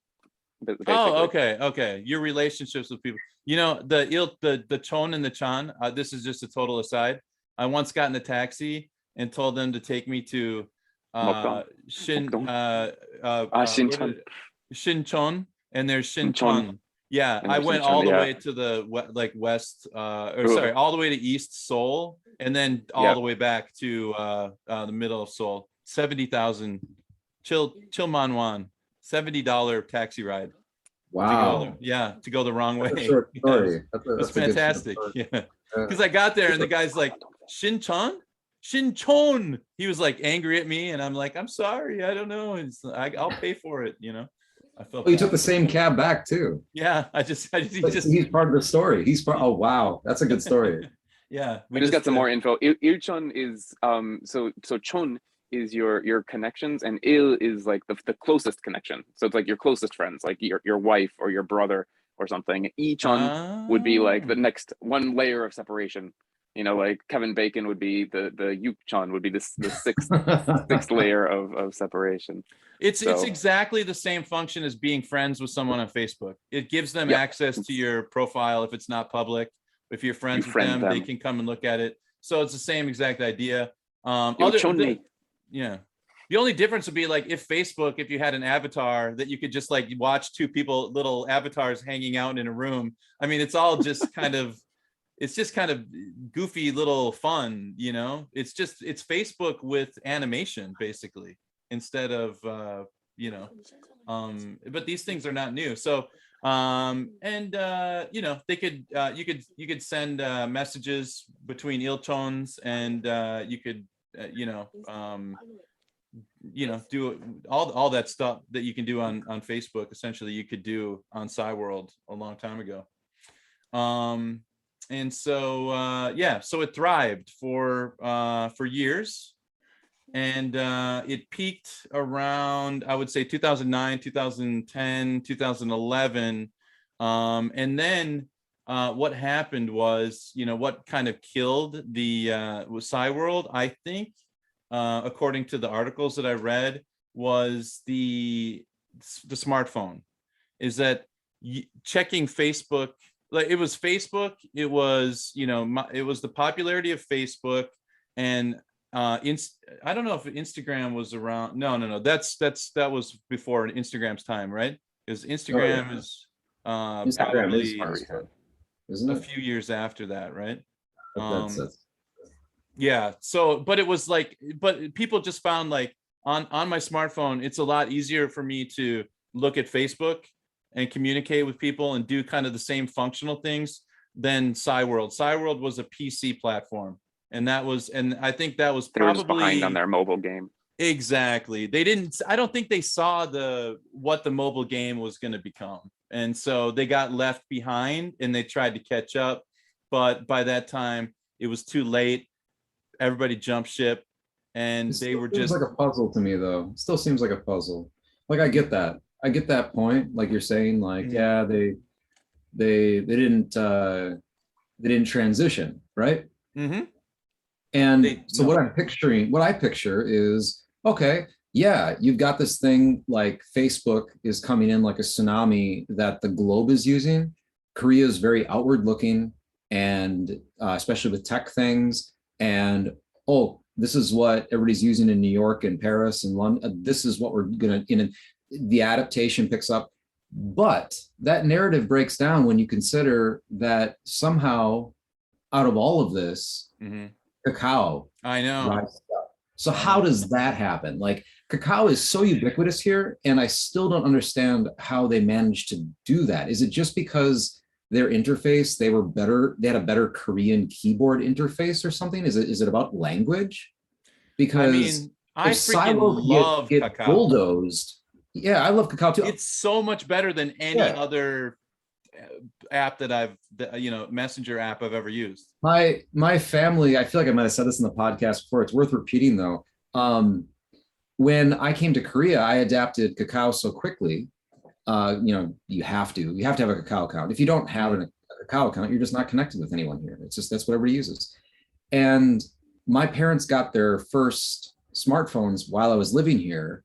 Speaker 2: Basically.
Speaker 3: Oh, okay. Your relationships with people. You know, the Chon and the Chan. This is just a total aside. I once got in a taxi and told them to take me to Shinchon, and there's Shinchon. Yeah, I went all the way to the west, all the way to East Seoul, and then all the way back to the middle of Seoul. 70,000 Chilmanwan, $70 taxi ride.
Speaker 4: Wow.
Speaker 3: To go the wrong way.
Speaker 4: That's a short story.
Speaker 3: That's fantastic. Yeah, because I got there and the guy's like, Shinchon. He was like angry at me, and I'm like, I'm sorry, I don't know. I'll pay for it. You know, I felt.
Speaker 4: Oh, you took the same cab back too.
Speaker 3: Yeah, he's
Speaker 4: part of the story. Oh wow, that's a good story.
Speaker 3: Yeah,
Speaker 2: we just got some more info. Ilchon is so Chon is your connections, and Il is like the closest connection. So it's like your closest friends, like your wife or your brother or something. Ilchon would be like the next one layer of separation. You know, like Kevin Bacon would be the Yukchon would be the sixth layer of separation.
Speaker 3: It's exactly the same function as being friends with someone on Facebook. It gives them access to your profile if it's not public. If you're friends with them, they can come and look at it. So it's the same exact idea. The only difference would be like if you had an avatar that you could just like watch two people, little avatars hanging out in a room. I mean, it's all just kind of goofy little fun, you know. It's Facebook with animation basically instead of but these things are not new. So you know, they could you could send messages between Ilchons, and you could do all that stuff that you can do on Facebook. Essentially, you could do on Cyworld a long time ago. And so so it thrived for years, and it peaked around, I would say, 2009, 2010, 2011, and then what happened was, you know, what kind of killed the Cyworld, I think, according to the articles that I read, was the smartphone. Is that checking Facebook? Like it was Facebook, it was, you know, it was the popularity of Facebook, and I don't know if Instagram was around. No, that was before Instagram's time, right? Because Instagram is probably
Speaker 4: isn't it?
Speaker 3: A few years after that, right? Yeah. So, but it was like, but people just found like on my smartphone, it's a lot easier for me to look at Facebook and communicate with people and do kind of the same functional things than Cyworld. Cyworld was a PC platform, and I think that was probably
Speaker 2: behind on their mobile game.
Speaker 3: Exactly. I don't think they saw what the mobile game was going to become. And so they got left behind and they tried to catch up. But by that time, it was too late. Everybody jumped ship and they were just
Speaker 4: like a puzzle to me, though. It still seems like a puzzle. Like, I get that. I get that point. Like you're saying, like, yeah, they didn't transition, right?
Speaker 3: Mm-hmm.
Speaker 4: And what I picture is, okay, yeah, you've got this thing like Facebook is coming in like a tsunami that the globe is using. Korea is very outward looking, and especially with tech things. And this is what everybody's using in New York and Paris and London. This is what we're gonna. The adaptation picks up, but that narrative breaks down when you consider that somehow, out of all of this, Kakao.
Speaker 3: I know.
Speaker 4: So how does that happen? Like, Kakao is so ubiquitous here, and I still don't understand how they managed to do that. Is it just because their interface, they had a better Korean keyboard interface or something? Is it about language? Because
Speaker 3: I freaking love Kakao.
Speaker 4: Bulldozed. Yeah, I love Kakao too.
Speaker 3: It's so much better than any other app messenger app I've ever used.
Speaker 4: My family, I feel like I might have said this in the podcast before. It's worth repeating though. When I came to Korea, I adapted Kakao so quickly. You have to have a Kakao account. If you don't have a Kakao account, you're just not connected with anyone here. It's just, that's what everybody uses. And my parents got their first smartphones while I was living here.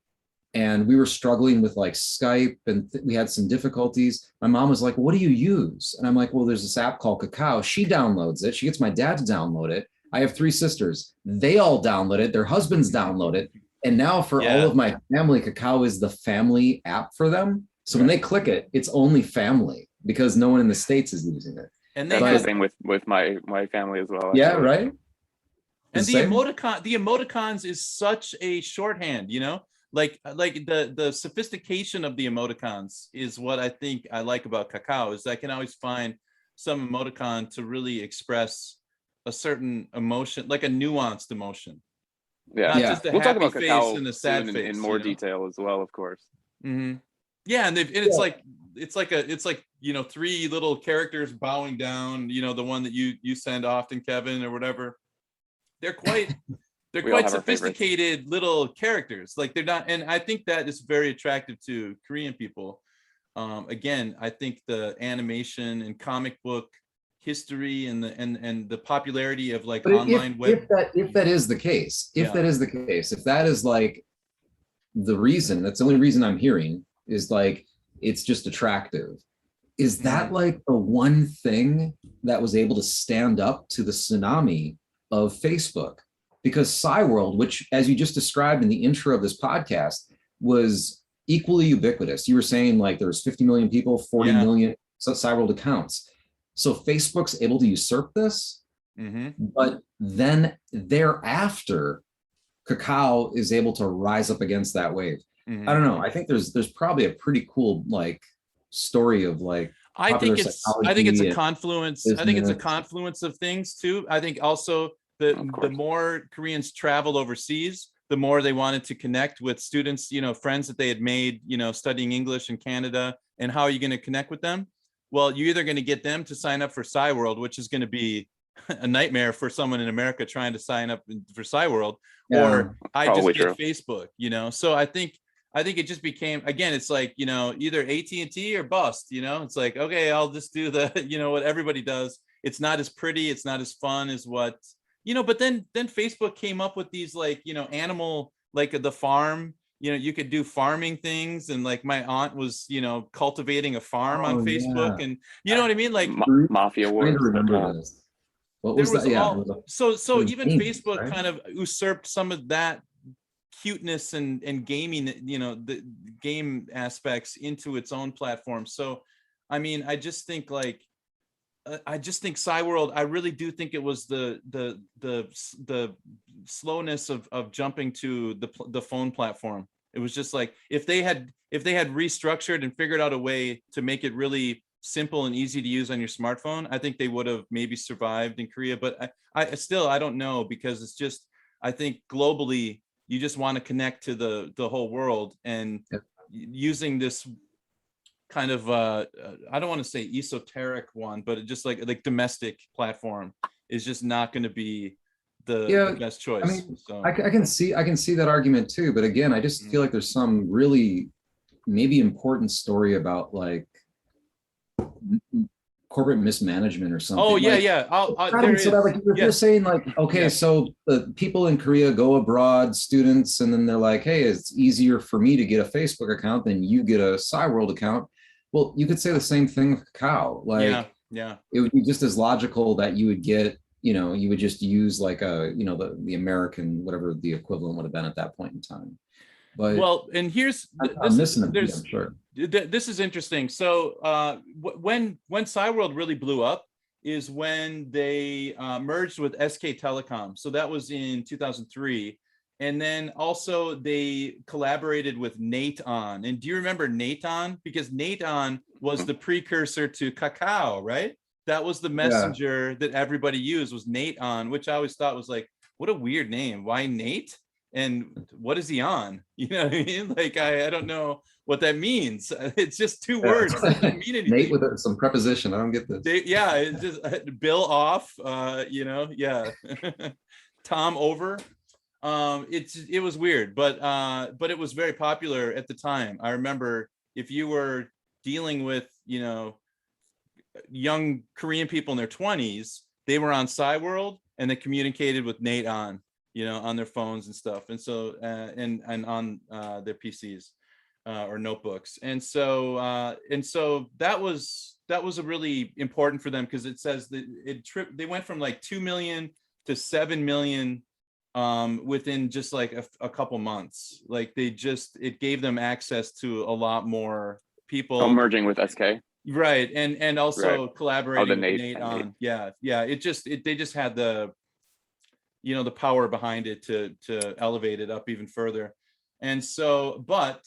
Speaker 4: And we were struggling with like Skype, and we had some difficulties. My mom was like, "What do you use?" And I'm like, "Well, there's this app called Kakao." She downloads it. She gets my dad to download it. I have 3 sisters. They all download it. Their husbands download it. And now for all of my family, Kakao is the family app for them. So when they click it, it's only family because no one in the States is using it.
Speaker 2: And that's the same with my family as well. Actually.
Speaker 4: Yeah, right.
Speaker 3: And the emoticons is such a shorthand, like the sophistication of the emoticons is what I think I like about Kakao, is I can always find some emoticon to really express a certain emotion, like a nuanced emotion.
Speaker 2: Yeah,
Speaker 3: just a
Speaker 2: we'll talk about
Speaker 3: face
Speaker 2: Kakao
Speaker 3: and a sad face
Speaker 2: in more detail as well, of course.
Speaker 3: Mm-hmm. Yeah, and it's like 3 little characters bowing down. The one that you send often, Kevin, or whatever. They're quite sophisticated little characters. Like, they're not, and I think that is very attractive to Korean people. Again, I think the animation and comic book history and the popularity of like online web.
Speaker 4: If that is the case, if that is like the reason, that's the only reason I'm hearing is like it's just attractive. Is that like the one thing that was able to stand up to the tsunami of Facebook? Because Cyworld, which, as you just described in the intro of this podcast, was equally ubiquitous. You were saying like there's 50 million people, 40 million Cyworld accounts. So Facebook's able to usurp this, but then thereafter, Kakao is able to rise up against that wave. I don't know. I think there's probably a pretty cool like story of like.
Speaker 3: I think it's a confluence. I think it's a confluence of things too. I think also the more Koreans traveled overseas, the more they wanted to connect with students, friends that they had made, studying English in Canada. And how are you going to connect with them? Well, you're either going to get them to sign up for Cyworld, which is going to be a nightmare for someone in America trying to sign up for Cyworld, or I just get Facebook, So I think it just became, again, it's like, either AT&T or bust, it's like, okay, I'll just do the, what everybody does. It's not as pretty. It's not as fun as what, but then Facebook came up with these like, animal, like the farm, you could do farming things. And like my aunt was, cultivating a farm on Facebook and you know what I mean? Like
Speaker 2: Mafia Wars.
Speaker 4: What was that?
Speaker 3: So even Facebook kind of usurped some of that cuteness and gaming, the game aspects into its own platform. So, I mean, I just think Cyworld, I really do think it was the slowness of jumping to the phone platform. It was just like, if they had restructured and figured out a way to make it really simple and easy to use on your smartphone, I think they would have maybe survived in Korea. But I still don't know, because it's just, I think globally, you just want to connect to the whole world, and using this kind of I don't want to say esoteric one, but just like domestic platform is just not going to be the best choice.
Speaker 4: I mean,
Speaker 3: so
Speaker 4: I can see that argument too, but again, I just feel like there's some really maybe important story about like corporate mismanagement or something.
Speaker 3: Oh yeah,
Speaker 4: like,
Speaker 3: yeah. There is.
Speaker 4: So that, like, you're saying like, okay,
Speaker 3: Yes.
Speaker 4: so the people in Korea go abroad, students, and then they're like, hey, it's easier for me to get a Facebook account than you get a Cyworld account. Well, you could say the same thing with Kakao. Like,
Speaker 3: yeah.
Speaker 4: It would be just as logical that you would get, you would just use like a, the American, whatever the equivalent would have been at that point in time. But
Speaker 3: well, and here's
Speaker 4: I'm missing a beat, I'm sure.
Speaker 3: This is interesting. So when Cyworld really blew up is when they merged with SK Telecom. So that was in 2003. And then also they collaborated with Nateon. And do you remember Nateon? Because Nateon was the precursor to Kakao, right? That was the messenger that everybody used, was Nateon, which I always thought was like, what a weird name. Why Nate? And what is he on? You know what I mean? Like, I don't know what that means. It's just two words. It doesn't mean anything.
Speaker 4: Nate with some preposition. I don't get this.
Speaker 3: It's just Bill off, Tom over. It was weird, but it was very popular at the time. I remember if you were dealing with, young Korean people in their 20s, they were on Cyworld and they communicated with Nateon, on their phones and stuff. And so, and on their PCs or notebooks. And so that was a really important for them, because it says that they went from like 2 million to 7 million within just like a couple months. Like it gave them access to a lot more people.
Speaker 2: Merging with SK.
Speaker 3: Right. And also collaborating with
Speaker 2: Nate
Speaker 3: on. Yeah. They just had the power behind it to elevate it up even further. And so, but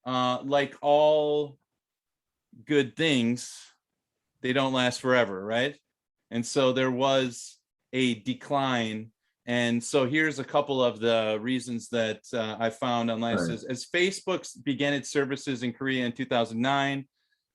Speaker 3: like all good things, they don't last forever, right? And so there was a decline. And so here's a couple of the reasons that I found online. Right. As Facebook began its services in Korea in 2009,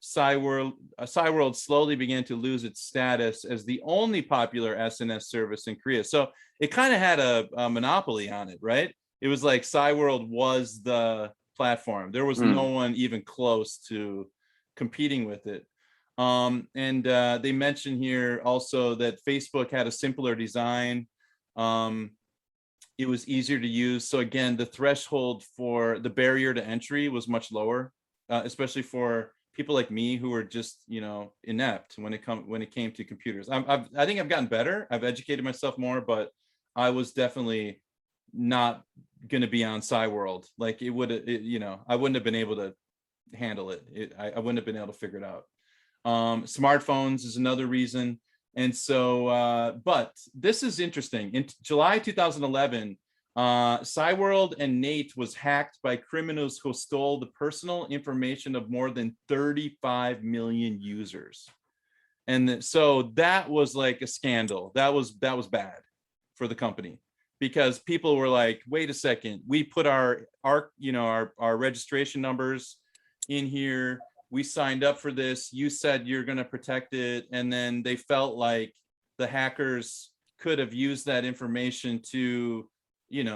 Speaker 3: Cyworld slowly began to lose its status as the only popular SNS service in Korea. So it kind of had a monopoly on it, right? It was like Cyworld was the platform. There was no one even close to competing with it. And they mention here also that Facebook had a simpler design. It was easier to use. So again, the threshold for the barrier to entry was much lower, especially for people like me who were just, inept when it came to computers. I think I've gotten better. I've educated myself more, but I was definitely not going to be on Cyworld. Like I wouldn't have been able to handle it. I wouldn't have been able to figure it out. Smartphones is another reason. And so, but this is interesting. In July 2011, Cyworld and Nate was hacked by criminals who stole the personal information of more than 35 million users. And so that was like a scandal. That was bad for the company, because people were like, wait a second, we put our registration numbers in here. We signed up for this. You said you're going to protect it. And then they felt like the hackers could have used that information to,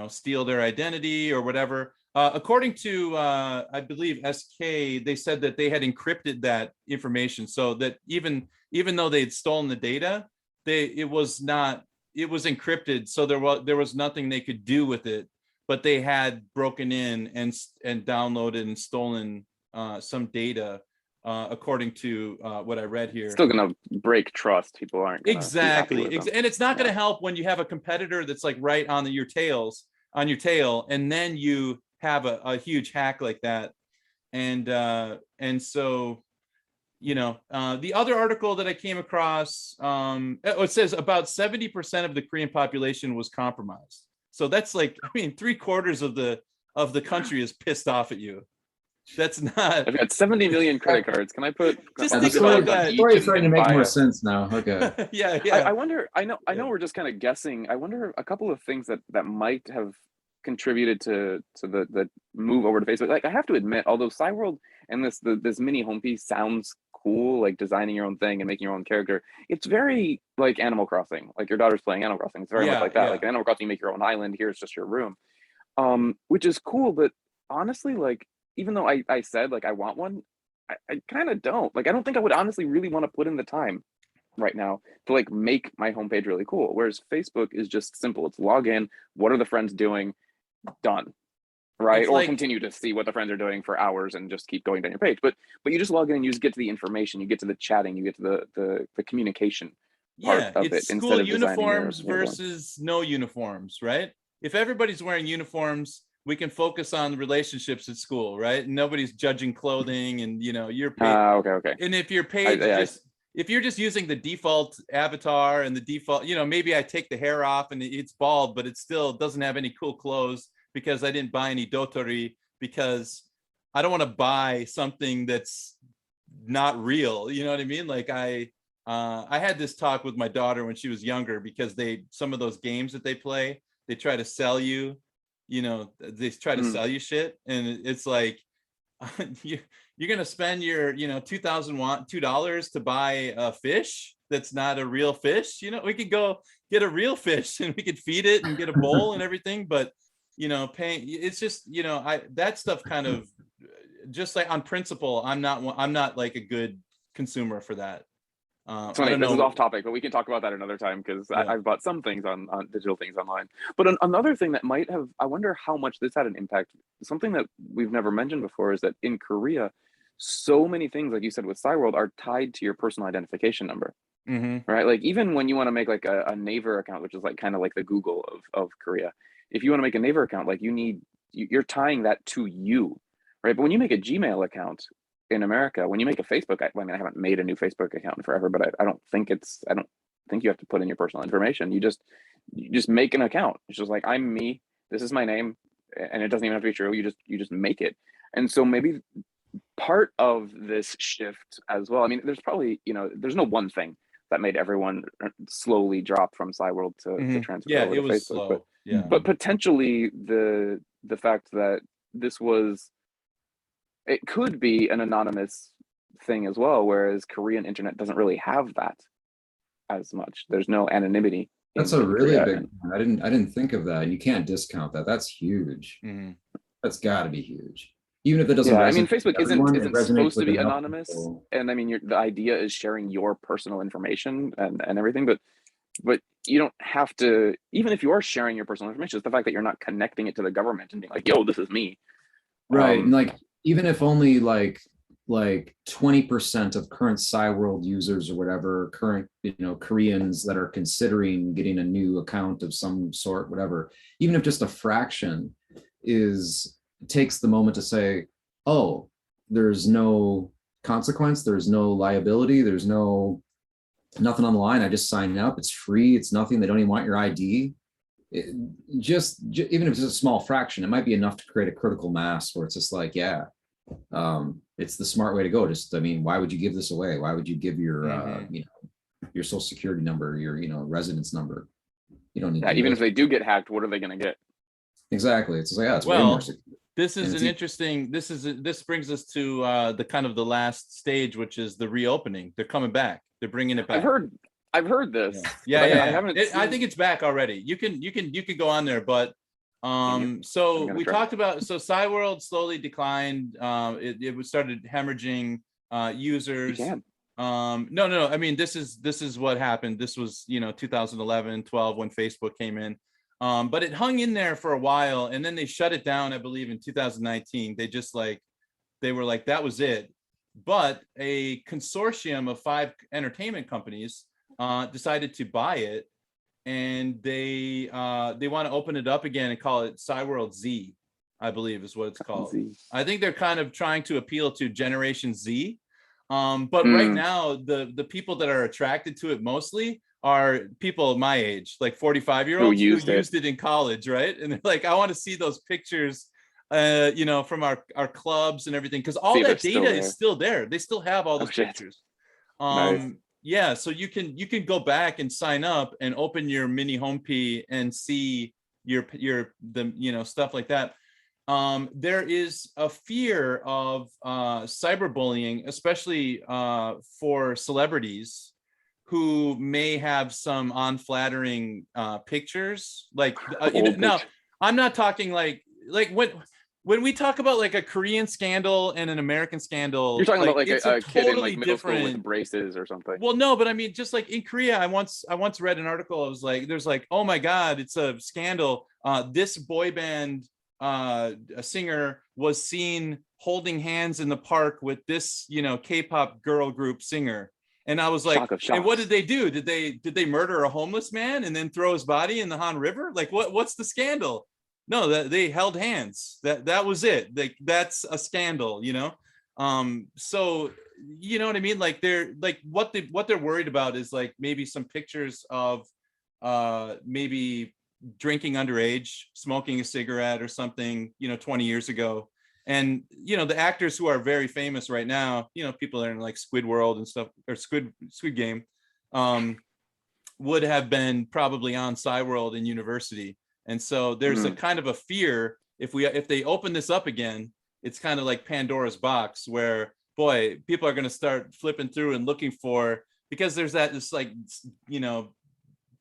Speaker 3: steal their identity or whatever. According to, I believe, SK, they said that they had encrypted that information, so that even though they'd stolen the data, it was encrypted. So there was nothing they could do with it, but they had broken in and downloaded and stolen some data. According to what I read here.
Speaker 2: Still gonna break trust. People aren't
Speaker 3: exactly, and it's not gonna help when you have a competitor that's like right on your tail, and then you have a huge hack like that. And so, the other article that I came across, it says about 70% of the Korean population was compromised. So that's like, 3/4 of the country is pissed off at you. That's not.
Speaker 2: I've got 70 million credit cards. Can I put?
Speaker 3: Just think about that.
Speaker 4: The story's starting to make more sense now. Okay.
Speaker 3: yeah.
Speaker 2: I wonder. I know. We're just kind of guessing. I wonder a couple of things that might have contributed to the move over to Facebook. Like, I have to admit, although Cyworld and this Minihomepy sounds cool, like designing your own thing and making your own character, it's very like Animal Crossing. Like, your daughter's playing Animal Crossing. It's very much like that. Like, in Animal Crossing, you make your own island. Here's just your room, which is cool. But honestly, like, even though I said like I want one, I kind of don't. Like, I don't think I would honestly really want to put in the time right now to like make my homepage really cool. Whereas Facebook is just simple. It's log in. What are the friends doing? Done. Right. It's or like, continue to see what the friends are doing for hours and just keep going down your page. But you just log in and you just get to the information, you get to the chatting, you get to the communication part of
Speaker 3: it's
Speaker 2: it.
Speaker 3: School uniforms versus no uniforms, right? If everybody's wearing uniforms, we can focus on the relationships at school, right? Nobody's judging clothing, and you're paid.
Speaker 2: Okay.
Speaker 3: And if you're paid if you're just using the default avatar and the default, maybe I take the hair off and it's bald, but it still doesn't have any cool clothes because I didn't buy any Dotori, because I don't want to buy something that's not real. You know what I mean? Like, I had this talk with my daughter when she was younger, because some of those games that they play, they try to sell you, they try to sell you shit. And it's like, you're going to spend your, $2,000 to buy a fish that's not a real fish. We could go get a real fish and we could feed it and get a bowl and everything. But, paying, it's just, that stuff kind of, just like on principle, I'm not like a good consumer for that.
Speaker 2: This is off topic, but we can talk about that another time, because I've bought some things on digital things online. But another thing that might have, I wonder how much this had an impact. Something that we've never mentioned before is that in Korea, so many things, like you said with Cyworld, are tied to your personal identification number. Mm-hmm. Right? Like, even when you want to make like a Naver account, which is like kind of like the Google of Korea, if you want to make a Naver account, like you're tying that to you, right? But when you make a Gmail account in America, when you make a Facebook, I haven't made a new Facebook account in forever, but I don't think you have to put in your personal information. You just make an account. It's just like, I'm me, this is my name, and it doesn't even have to be true. You just make it. And so maybe part of this shift as well, I mean, there's probably, there's no one thing that made everyone slowly drop from Cyworld to transfer over to Facebook. Slow. But potentially the fact that it could be an anonymous thing as well, whereas Korean internet doesn't really have that as much. There's no anonymity.
Speaker 4: That's a really big one. I didn't think of that. You can't discount that. That's huge. Mm-hmm. That's got to be huge. Even if it doesn't.
Speaker 2: I mean, Facebook isn't supposed to be anonymous, and I mean, the idea is sharing your personal information and everything, but you don't have to. Even if you are sharing your personal information, it's the fact that you're not connecting it to the government and being like, "Yo, this is me."
Speaker 4: Right, and like, even if only like 20% of current Cyworld users or whatever, current Koreans that are considering getting a new account of some sort, whatever, even if just a fraction takes the moment to say, oh, there's no consequence, there's no liability, there's nothing on the line, I just sign up, it's free, it's nothing, they don't even want your ID. Just even if it's a small fraction, it might be enough to create a critical mass where it's just like, it's the smart way to go. Why would you give this away? Why would you give your your social security number, your residence number? You don't need
Speaker 2: even if they do get hacked, what are they going to get?
Speaker 4: Exactly. It's like, it's way more secure.
Speaker 3: This brings us to the kind of the last stage, which is the reopening. They're coming back. They're bringing it back.
Speaker 2: I've heard this.
Speaker 3: Yeah. I think it's back already. You can go on there, but so we talked about, Cyworld slowly declined. It started hemorrhaging users. No. I mean, this is what happened. This was 2011, 12 when Facebook came in. But it hung in there for a while, and then they shut it down, I believe, in 2019. They were like, that was it. But a consortium of 5 entertainment companies decided to buy it, and they want to open it up again and call it Cyworld Z, I believe is what it's called. I think they're kind of trying to appeal to Generation Z. But right now, the people that are attracted to it mostly are people my age, like 45-year-olds who used it in college, right? And they're like, I want to see those pictures, from our clubs and everything, because all that data is still there. They still have all those pictures. Nice. Yeah, so you can go back and sign up and open your Minihomepy and see stuff like that. There is a fear of cyberbullying, especially for celebrities who may have some unflattering pictures. Like, no, I'm not talking like when we talk about like a Korean scandal and an American scandal.
Speaker 2: You're talking about like a kid in like middle school with braces or something.
Speaker 3: Well, no, but I mean, just like in Korea, I once read an article. I was like, there's like, oh my God, it's a scandal. This boy band a singer was seen holding hands in the park with this, K-pop girl group singer. And I was like, and what did they do? Did they murder a homeless man and then throw his body in the Han River? Like, what's the scandal? No, that they held hands. That was it. Like, that's a scandal, So you know what I mean? Like, they're like what they're worried about is like maybe some pictures of maybe drinking underage, smoking a cigarette or something, 20 years ago. And, the actors who are very famous right now, people that are in like Squidworld and stuff, or Squid Game, would have been probably on Cyworld in university. And so there's a kind of a fear if they open this up again, it's kind of like Pandora's box where, boy, people are going to start flipping through and looking for, because there's this like,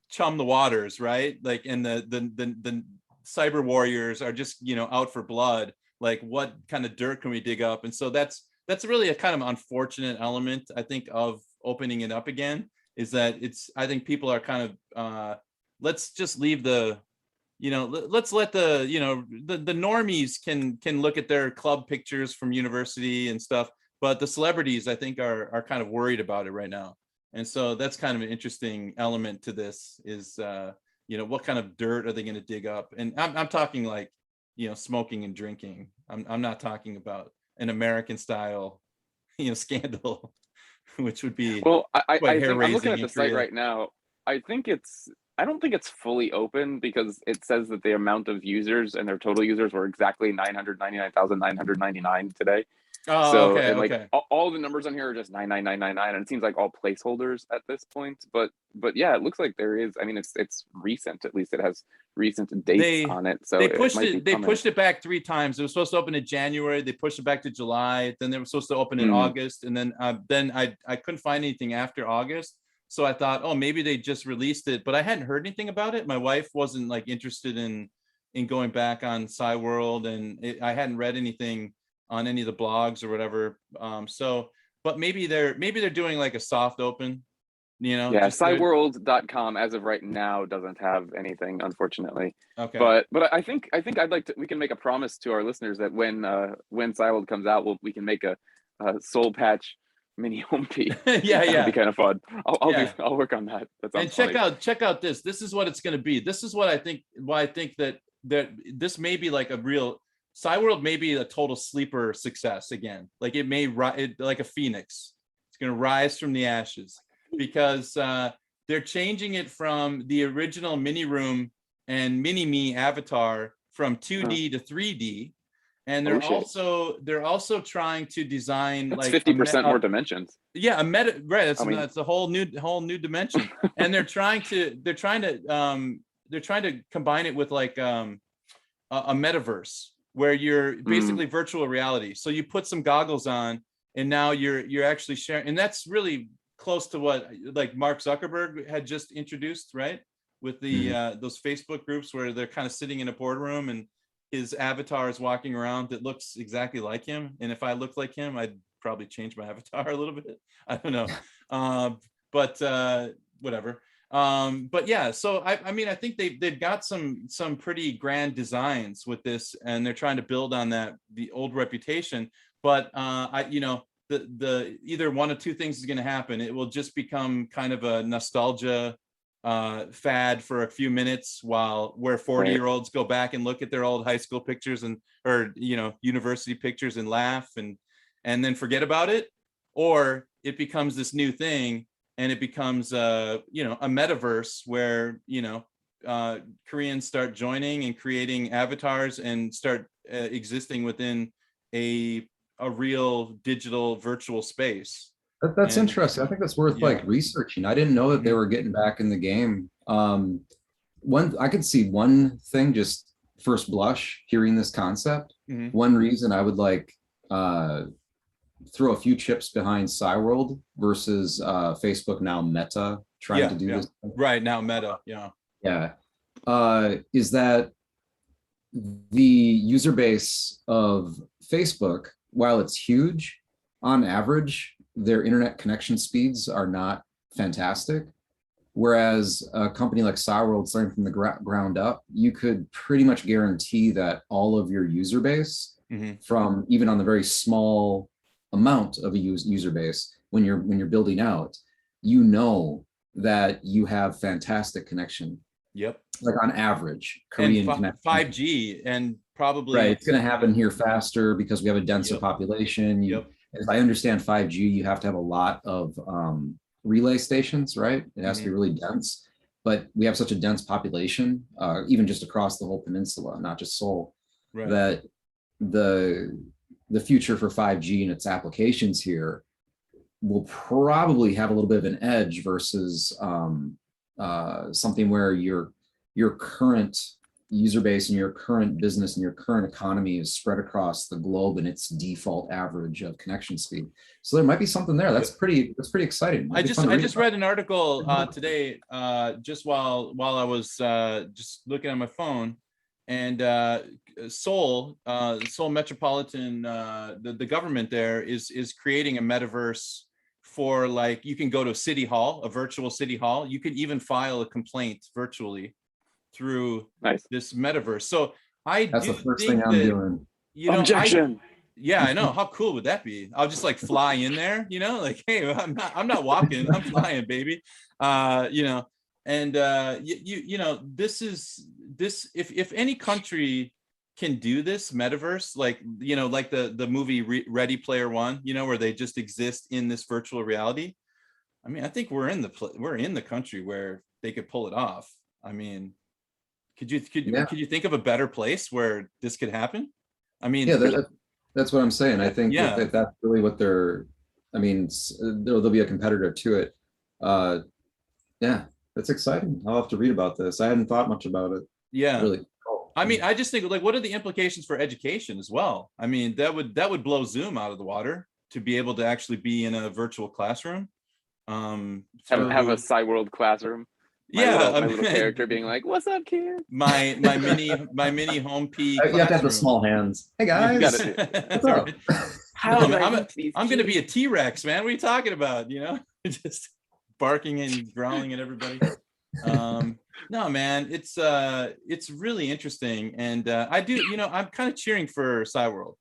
Speaker 3: chum the waters, right? Like, and the cyber warriors are just, out for blood. Like, what kind of dirt can we dig up? And so that's really a kind of unfortunate element, I think, of opening it up again, is that I think people are kind of, let's just leave let's let the normies can look at their club pictures from university and stuff, but the celebrities, I think, are kind of worried about it right now. And so that's kind of an interesting element to this is, what kind of dirt are they going to dig up? And I'm talking like, smoking and drinking. I'm not talking about an American style, scandal, which would be
Speaker 2: I think I'm looking at the site right now. I don't think it's fully open because it says that the amount of users and their total users were exactly 999,999 today.
Speaker 3: Oh,
Speaker 2: so
Speaker 3: okay,
Speaker 2: and like
Speaker 3: okay.
Speaker 2: all the numbers on here are just 99999, and it seems like all placeholders at this point. But yeah, it looks like there is. I mean, it's recent. At least it has recent dates on it. So
Speaker 3: they pushed it back 3 times. It was supposed to open in January. They pushed it back to July. Then they were supposed to open in August, and then I couldn't find anything after August. So I thought, oh, maybe they just released it, but I hadn't heard anything about it. My wife wasn't like interested in going back on Cyworld, and I hadn't read anything on any of the blogs or whatever. But maybe they're doing like a soft open, Yeah,
Speaker 2: Cyworld.com as of right now doesn't have anything, unfortunately.
Speaker 3: Okay.
Speaker 2: But I think we can make a promise to our listeners that when Cyworld comes out, we can make a Soul Patch Minihomepy.
Speaker 3: Yeah.
Speaker 2: That'd be kind of fun. I'll work on that.
Speaker 3: And check out this. This is what it's going to be. This is what I think. Why I think that this may be like a real Cyworld, may be a total sleeper success again. Like it may like a phoenix. It's going to rise from the ashes because they're changing it from the original mini room and mini me avatar from 2D to 3D. And they're also trying to design like
Speaker 2: 50% more dimensions.
Speaker 3: Yeah, that's a whole new dimension. And they're trying to combine it with like a metaverse where you're basically virtual reality. So you put some goggles on, and now you're actually sharing, and that's really close to what like Mark Zuckerberg had just introduced, right? With the those Facebook groups where they're kind of sitting in a boardroom and his avatar is walking around that looks exactly like him. And if I looked like him, I'd probably change my avatar a little bit. I don't know. But whatever. But yeah, so I mean, I think they've got some pretty grand designs with this, and they're trying to build on the old reputation. But the either one of two things is going to happen. It will just become kind of a nostalgia fad for a few minutes where 40-year-olds go back and look at their old high school pictures or university pictures and laugh and then forget about it, or it becomes this new thing and it becomes a metaverse where Koreans start joining and creating avatars and start existing within a real digital virtual space.
Speaker 4: That's interesting. I think that's worth like researching. I didn't know that they were getting back in the game. I could see one thing, just first blush, hearing this concept. One reason I would like throw a few chips behind Cyworld versus Facebook, now Meta, trying to do this.
Speaker 3: Right now, Meta,
Speaker 4: is that the user base of Facebook, while it's huge, on average, their internet connection speeds are not fantastic. Whereas a company like Cyworld, starting from the ground up, you could pretty much guarantee that all of your user base, from even on the very small amount of a user base, when you're building out, you know that you have fantastic connection.
Speaker 3: Yep.
Speaker 4: Like on average, Korean connection.
Speaker 3: 5G, and probably
Speaker 4: right. It's going to happen here faster because we have a denser population. As I understand 5G, you have to have a lot of relay stations, right? It has to be really dense. But we have such a dense population, even just across the whole peninsula, not just Seoul, that the future for 5G and its applications here will probably have a little bit of an edge versus something where your current user base and your current business and your current economy is spread across the globe and its default average of connection speed. So there might be something there. That's pretty exciting.
Speaker 3: I just read an article today, just while I was just looking at my phone, and Seoul Metropolitan, the government there is creating a metaverse for, like, you can go to City Hall, a virtual City Hall. You can even file a complaint virtually through this metaverse. So that's the first thing I'm doing.
Speaker 2: Objection.
Speaker 3: I know. How cool would that be? I'll just like fly in there, like, hey, I'm not walking, I'm flying, baby. And this if any country can do this metaverse, like the movie Ready Player One, where they just exist in this virtual reality. I mean, I think we're in the country where they could pull it off. I mean, could you think of a better place where this could happen? I mean,
Speaker 4: that's what I'm saying. I think if that's really what there'll be a competitor to it. That's exciting. I'll have to read about this. I hadn't thought much about it.
Speaker 3: Yeah.
Speaker 4: Really.
Speaker 3: I mean, I just think, like, what are the implications for education as well? I mean, that would blow Zoom out of the water to be able to actually be in a virtual classroom.
Speaker 2: Have a Cyworld classroom. My little character being like, "What's up, kid?"
Speaker 3: My Minihomepy.
Speaker 4: You have to have the small hands. Hey guys, what's up?
Speaker 3: I'm going to be a T-Rex, man. What are you talking about? Just barking and growling at everybody. No, man, it's really interesting, and I do, I'm kind of cheering for Cyworld.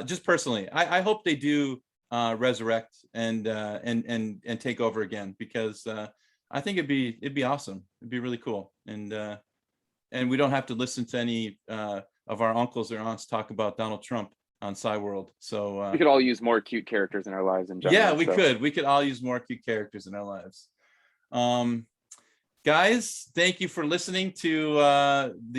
Speaker 3: Just personally, I hope they do resurrect and take over again, because I think it'd be awesome. It'd be really cool, and we don't have to listen to any of our uncles or aunts talk about Donald Trump on Cyworld. So
Speaker 2: we could all use more cute characters in our lives in general.
Speaker 3: Yeah, we could all use more cute characters in our lives. Guys, thank you for listening to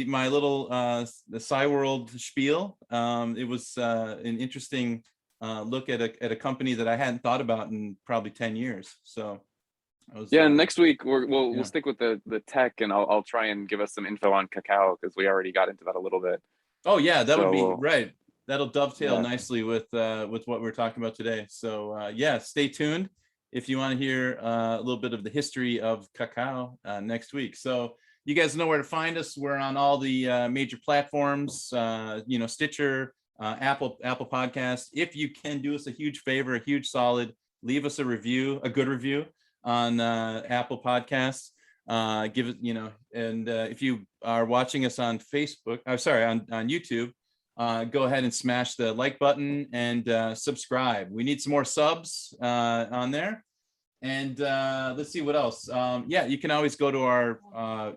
Speaker 3: my little the Cyworld spiel. It was an interesting look at a company that I hadn't thought about in probably 10 years. So
Speaker 2: and next week we'll stick with the tech, and I'll try and give us some info on Kakao, because we already got into that a little bit.
Speaker 3: Oh yeah, that would be right. That'll dovetail nicely with what we're talking about today. So stay tuned if you want to hear a little bit of the history of Kakao next week. So you guys know where to find us. We're on all the major platforms, Stitcher, Apple Podcast. If you can do us a huge favor, a huge solid, leave us a good review on Apple Podcasts. Give it, and if you are watching us on Facebook, on YouTube, go ahead and smash the like button and subscribe. We need some more subs on there. And let's see what else. You can always go to our,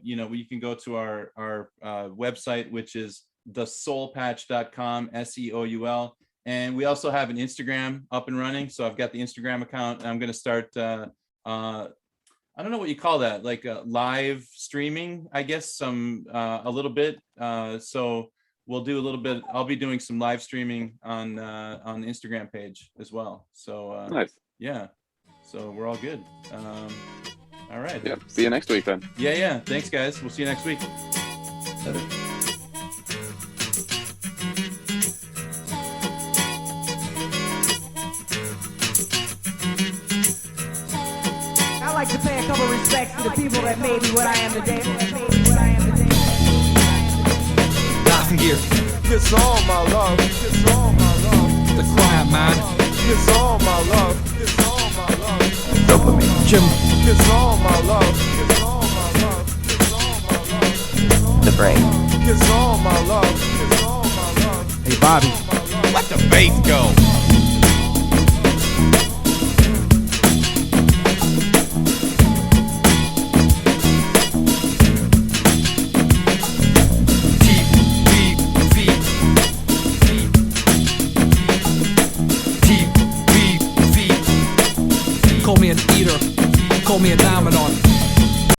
Speaker 3: you can go to our website, which is theseoulpatch.com, SEOUL. And we also have an Instagram up and running. So I've got the Instagram account, and I'm going to start, I don't know what you call that, like live streaming, I guess, a little bit. So we'll do a little bit. I'll be doing some live streaming on the Instagram page as well. So
Speaker 2: nice.
Speaker 3: Yeah. So we're all good. All right.
Speaker 2: Yep. See you next week then.
Speaker 3: Yeah. Thanks, guys. We'll see you next week.
Speaker 4: Later.
Speaker 5: I'd like to pay a couple respects to the people that made me what I am today.
Speaker 6: Nothing gear.
Speaker 7: It's all my love. It's all my love.
Speaker 6: The quiet man.
Speaker 7: It's all my love. It's all my love.
Speaker 6: Dopamine. Jim.
Speaker 7: It's all my love. It's all my love. It's all my love.
Speaker 6: The brain.
Speaker 7: It's all my love. It's all my love.
Speaker 6: Hey, Bobby. Let the bass go. Call me an eater, call me a dominant.